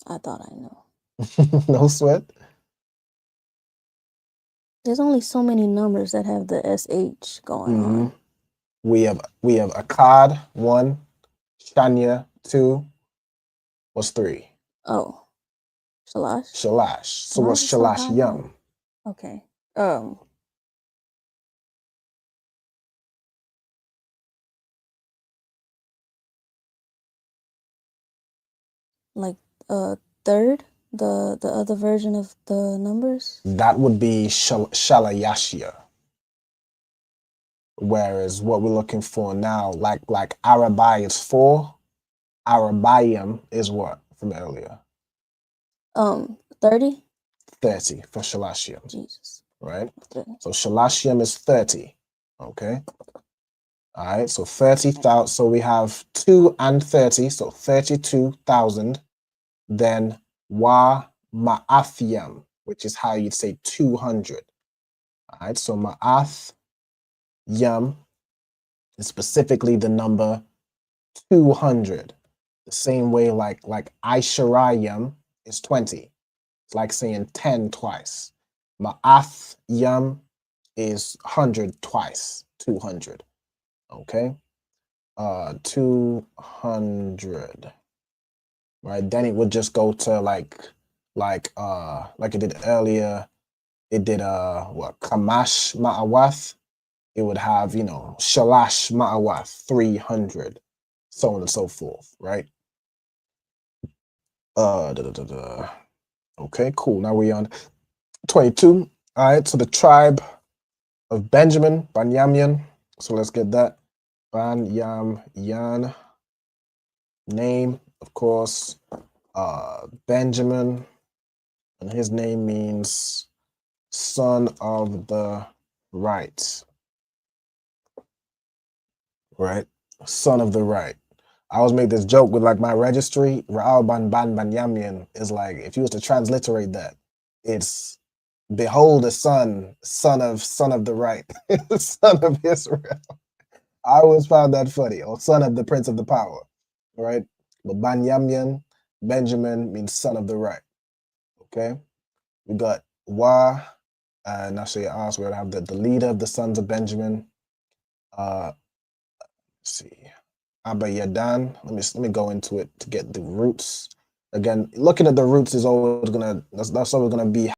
I thought I know. No sweat. There's only so many numbers that have the SH going on. We have Akkad 1, Shania 2. What's 3? Oh, Shalash. Shalash. So Why what's is it so Shalash high Yum? Okay. Like third, the other version of the numbers. That would be Shalayashia. Whereas what we're looking for now, like Arabai is 4, Arabayim is what from earlier? 30. 30 for Shalashium. Jesus. Right? Okay. So Shalashium is 30. Okay. All right. So 30,000. So we have 2 and 30. So 32,000. Then Wa Ma'athiam, which is how you'd say 200. All right. So Ma'ath Yam is specifically the number 200. The same way like Aisharayam is 20. It's like saying 10 twice. Ma'ath Yam is 100 twice. 200. Okay. 200. Right. Then it would just go to like it did earlier. It did what Kamash Ma'awath. It would have, Shalash Ma'awath 300, so on and so forth, right? Okay, cool. Now we're on 22. All right, so the tribe of Benjamin, Banyamyan. So let's get that. Banyamyan. Name, of course, Benjamin. And his name means son of the right. Right? Son of the right. I always make this joke with like my registry, Ra'al Ban Banyamyan is like, if you was to transliterate that, it's behold the son of the right, son of Israel. I always found that funny, or son of the prince of the power, right? But Banyamyan, Benjamin means son of the right. Okay, we got Wa, and now so you ask, we're gonna have the leader of the sons of Benjamin. Let's see, Abba Yadan. Let me go into it to get the roots. Again, looking at the roots is always that's always gonna be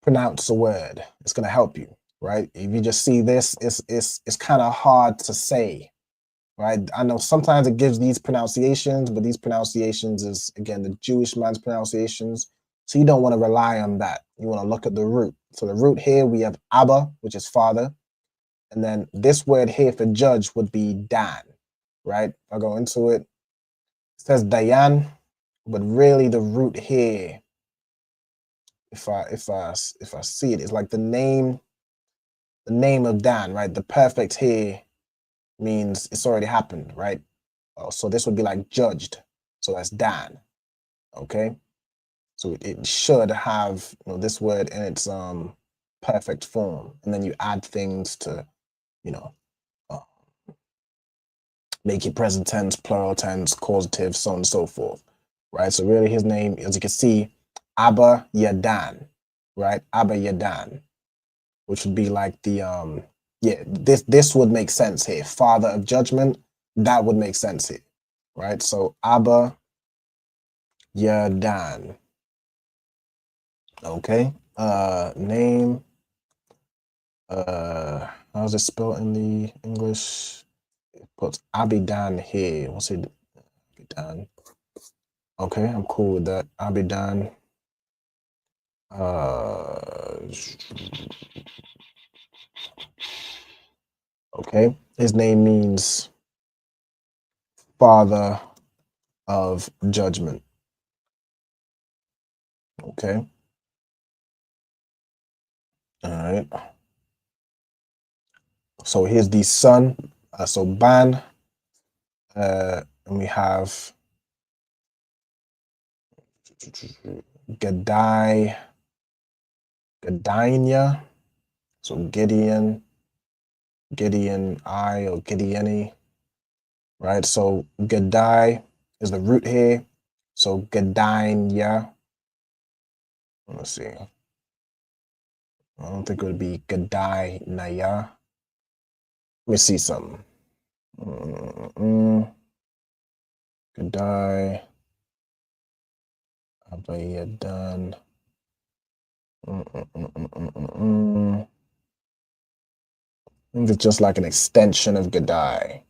pronounce a word. It's gonna help you, right? If you just see this, it's kind of hard to say, right? I know sometimes it gives these pronunciations, but these pronunciations is again the Jewish man's pronunciations. So you don't want to rely on that. You want to look at the root. So the root here we have Abba, which is father, and then this word here for judge would be Dan, right? I'll go into it. It says Dayan, but really the root here, if I see it, it's like the name of Dan, right? The perfect here means it's already happened, right? So this would be like judged. So that's Dan. Okay. So it should have this word in its perfect form, and then you add things to make it present tense, plural tense, causative, so on and so forth, right? So really his name, as you can see, Abba Yadan, right? Abba Yadan, which would be like the this would make sense here. Father of judgment, that would make sense here, right? So Abba Yadan. Okay. Name. How's it spelled in the English? It puts Abidan here. What's it? Abidan. Okay, I'm cool with that. Abidan. Okay, his name means father of judgment. Okay. All right. So here's the son. So Ban. And we have Gadinya. So Gideon I or Gideoni. Right. So Gadai is the root here. So Gadinya. Let's see. I don't think it would be Gadai Naya. Let me see something. Gadai Abayadan. I think it's just like an extension of Gadai.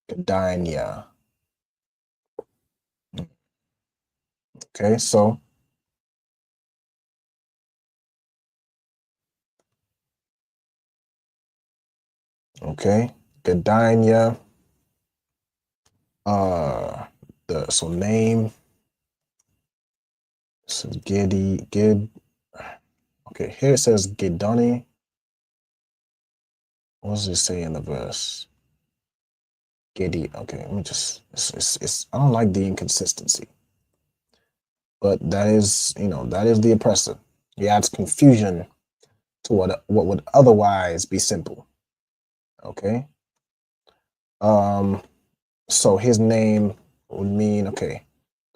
Gadainia. Okay, so Gadainia. So name. This is Gid. Okay, here it says Gidoni. What does it say in the verse? Giddy. Okay, let me just. It's. I don't like the inconsistency, but that is, that is the oppressor. He adds confusion to what would otherwise be simple. Okay. So his name would mean,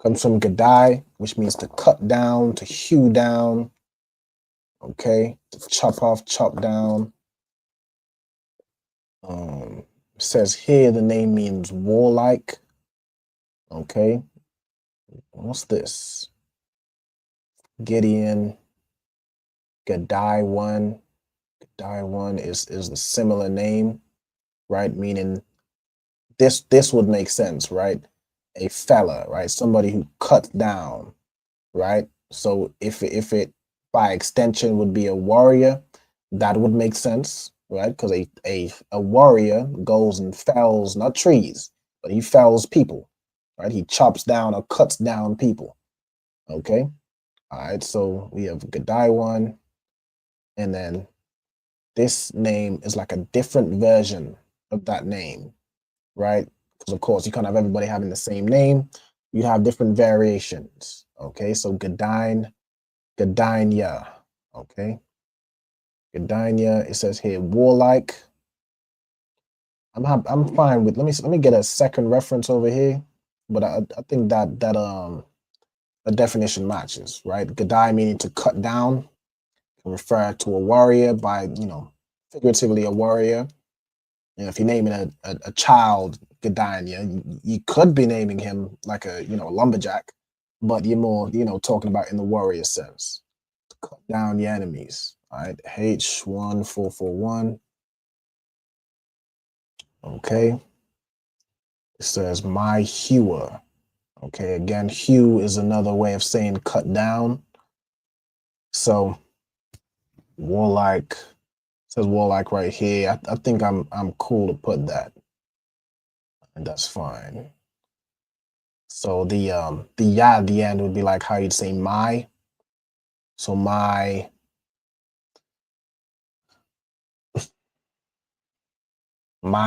comes from Gadai, which means to cut down, to hew down. Okay, to chop off, chop down. Says here the name means warlike. Okay, what's this? Gideon, Gadai one. Gadai one is a similar name, right? Meaning this would make sense, right? A fella, right? Somebody who cut down, right? So if it by extension would be a warrior, that would make sense, right? Because a warrior goes and fells not trees, but he fells people, right? He chops down or cuts down people. Okay. All right. So we have Gadai one, and then this name is like a different version of that name, right? Because of course you can't have everybody having the same name. You have different variations. Okay. So Gadainia. Okay. Gadainia, it says here warlike. I'm fine with, let me get a second reference over here, but I think that the definition matches, right? Gadai meaning to cut down, can refer to a warrior by, figuratively a warrior. If you're naming a child Gadainia, you could be naming him like a lumberjack, but you're more talking about in the warrior sense. To cut down your enemies. All right, H1441. Okay. It says my hewer. Okay, again, hew is another way of saying cut down. So warlike, says warlike right here. I think I'm cool to put that. And that's fine. So the ya at the end would be like how you'd say my. So my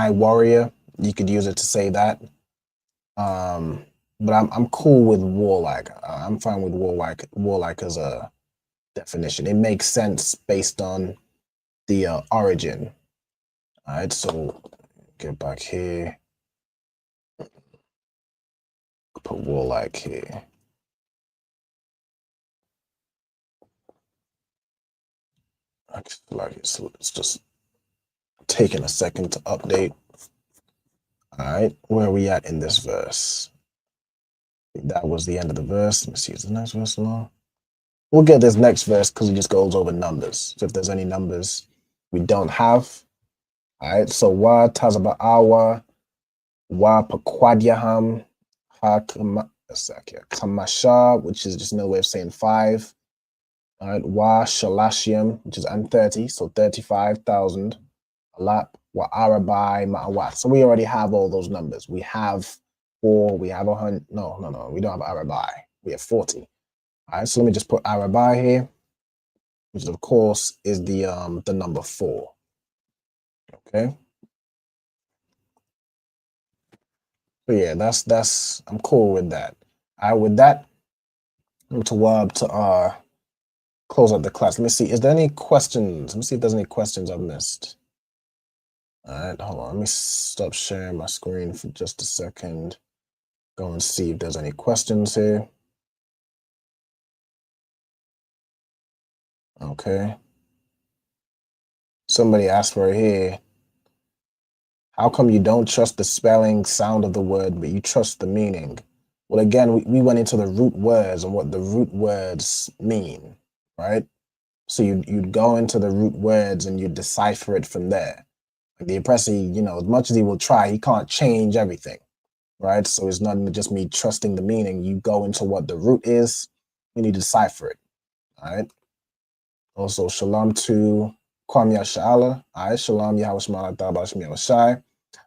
warrior, you could use it to say that. But I'm cool with warlike. I'm fine with warlike as a definition. It makes sense based on the origin. All right, so get back here. Put warlike here. I feel like it's just taking a second to update. All right, where are we at in this verse? That was the end of the verse. Let me see, is the next verse long? We'll get this next verse because it just goes over numbers. So if there's any numbers we don't have. All right, so wa tazaba'awa, wa pakwadyaham, ha kamasha, which is just another way of saying 5. All right, wa shalashium, which is and 30, so 35,000. Alap wa arabai ma'awat. So we already have all those numbers. We have 4, we have 100. No, we don't have arabai. We have 40. All right, so let me just put arabai here, which of course is the number 4. Okay. So yeah, that's I'm cool with that. All right, with that, I'm to close up the class. Let me see. Is there any questions? Let me see if there's any questions I've missed. All right, hold on. Let me stop sharing my screen for just a second. Go and see if there's any questions here. Okay. Somebody asked for it here. How come you don't trust the spelling, sound of the word, but you trust the meaning? Well, again, we went into the root words and what the root words mean, right? So you'd go into the root words and you decipher it from there. Like the oppressor, you know, as much as he will try, he can't change everything, right? So it's not just me trusting the meaning. You go into what the root is, and you decipher it, all right? Also, shalom to Kwam Yasha'Allah. All right, shalom, Yahweh Shema Shai.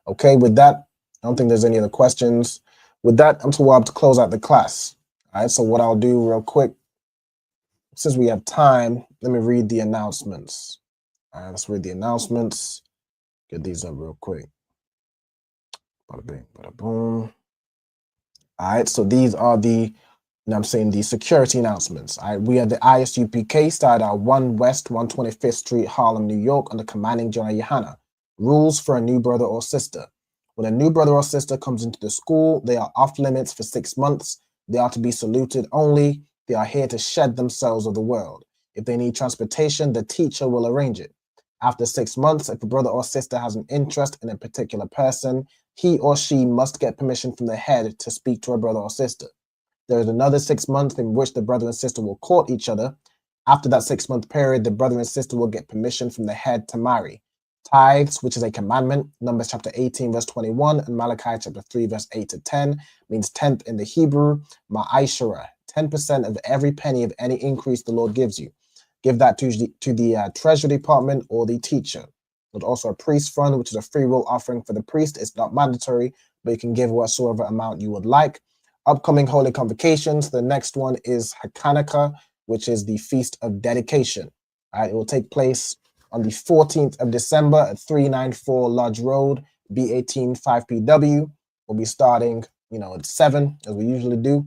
Okay, with that, I don't think there's any other questions. With that, I'm too up to close out the class. All right, so what I'll do real quick, since we have time, let me read the announcements. All right, let's read the announcements. Get these up real quick. Bada bing, bada boom. All right, so these are the, the security announcements. All right, we are the ISUPK, started at 1 West 125th Street, Harlem, New York, under commanding General Yohana. Rules for a new brother or sister. When a new brother or sister comes into the school, they are off limits for 6 months. They are to be saluted only. They are here to shed themselves of the world. If they need transportation, the teacher will arrange it. After 6 months, if a brother or sister has an interest in a particular person, he or she must get permission from the head to speak to a brother or sister. There is another 6 months in which the brother and sister will court each other. After that 6 month period, the brother and sister will get permission from the head to marry. Tithes, which is a commandment, Numbers chapter 18, verse 21, and Malachi chapter 3, verse 8 to 10, means tenth in the Hebrew, ma'ashara, 10% of every penny of any increase the Lord gives you. Give that to the treasury department or the teacher. There's also a priest fund, which is a free will offering for the priest. It's not mandatory, but you can give whatsoever amount you would like. Upcoming holy convocations. The next one is Hanukkah, which is the Feast of Dedication. All right, it will take place on the 14th of December at 394 Lodge Road, B18 5PW. We'll be starting, at 7, as we usually do.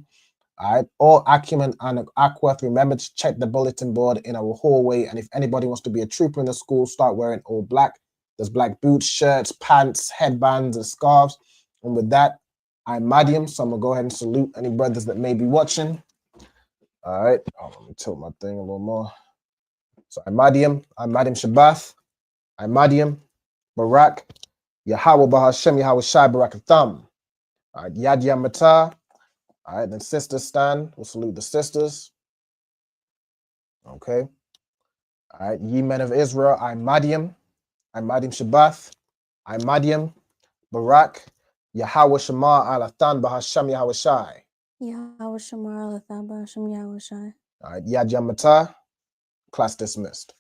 All right, all Acumen and Aquath, remember to check the bulletin board in our hallway. And if anybody wants to be a trooper in the school, start wearing all black. There's black boots, shirts, pants, headbands, and scarves. And with that, I'm Madiam, so I'm going to go ahead and salute any brothers that may be watching. All right, let me tilt my thing a little more. So I'm Madiam Shabbath, I'm Madiam, Barak, Yahweh Bahashem, Yahweh Shai, Barakatham. All right, Yad Yam Matah. All right, then sisters stand. We'll salute the sisters. Okay. All right, ye men of Israel, I'm Madiam Shabbath, I'm Madiam, Barak, Yahweh Shema Alathan Bahashem Yahweh Shai. Yahweh Shema Alathan Bahashem Yahweh Shai. All right, Yad Yam Matah. Class dismissed.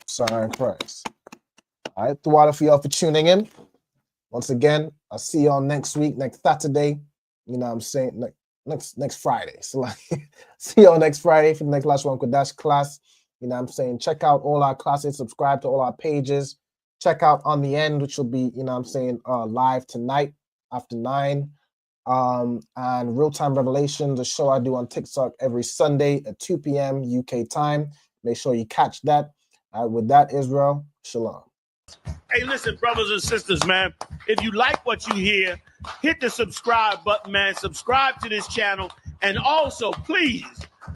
Sorry in Christ. All right, thank you for y'all for tuning in. Once again, I'll see y'all next week, next Saturday. Next Friday. So see y'all next Friday for the next Lashawan Qadash class. Check out all our classes, subscribe to all our pages. Check out On the End, which will be, live tonight after 9. And Real Time Revelations, a show I do on TikTok every Sunday at 2 p.m. UK time. Make sure you catch that. With that, Israel, shalom. Hey, listen, brothers and sisters, man. If you like what you hear, hit the subscribe button, man. Subscribe to this channel. And also, please,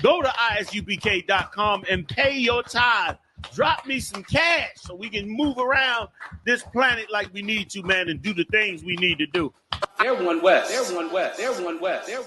go to ISUPK.com and pay your tithe. Drop me some cash so we can move around this planet like we need to, man, and do the things we need to do. They're one West. They're one West. They're one West. They're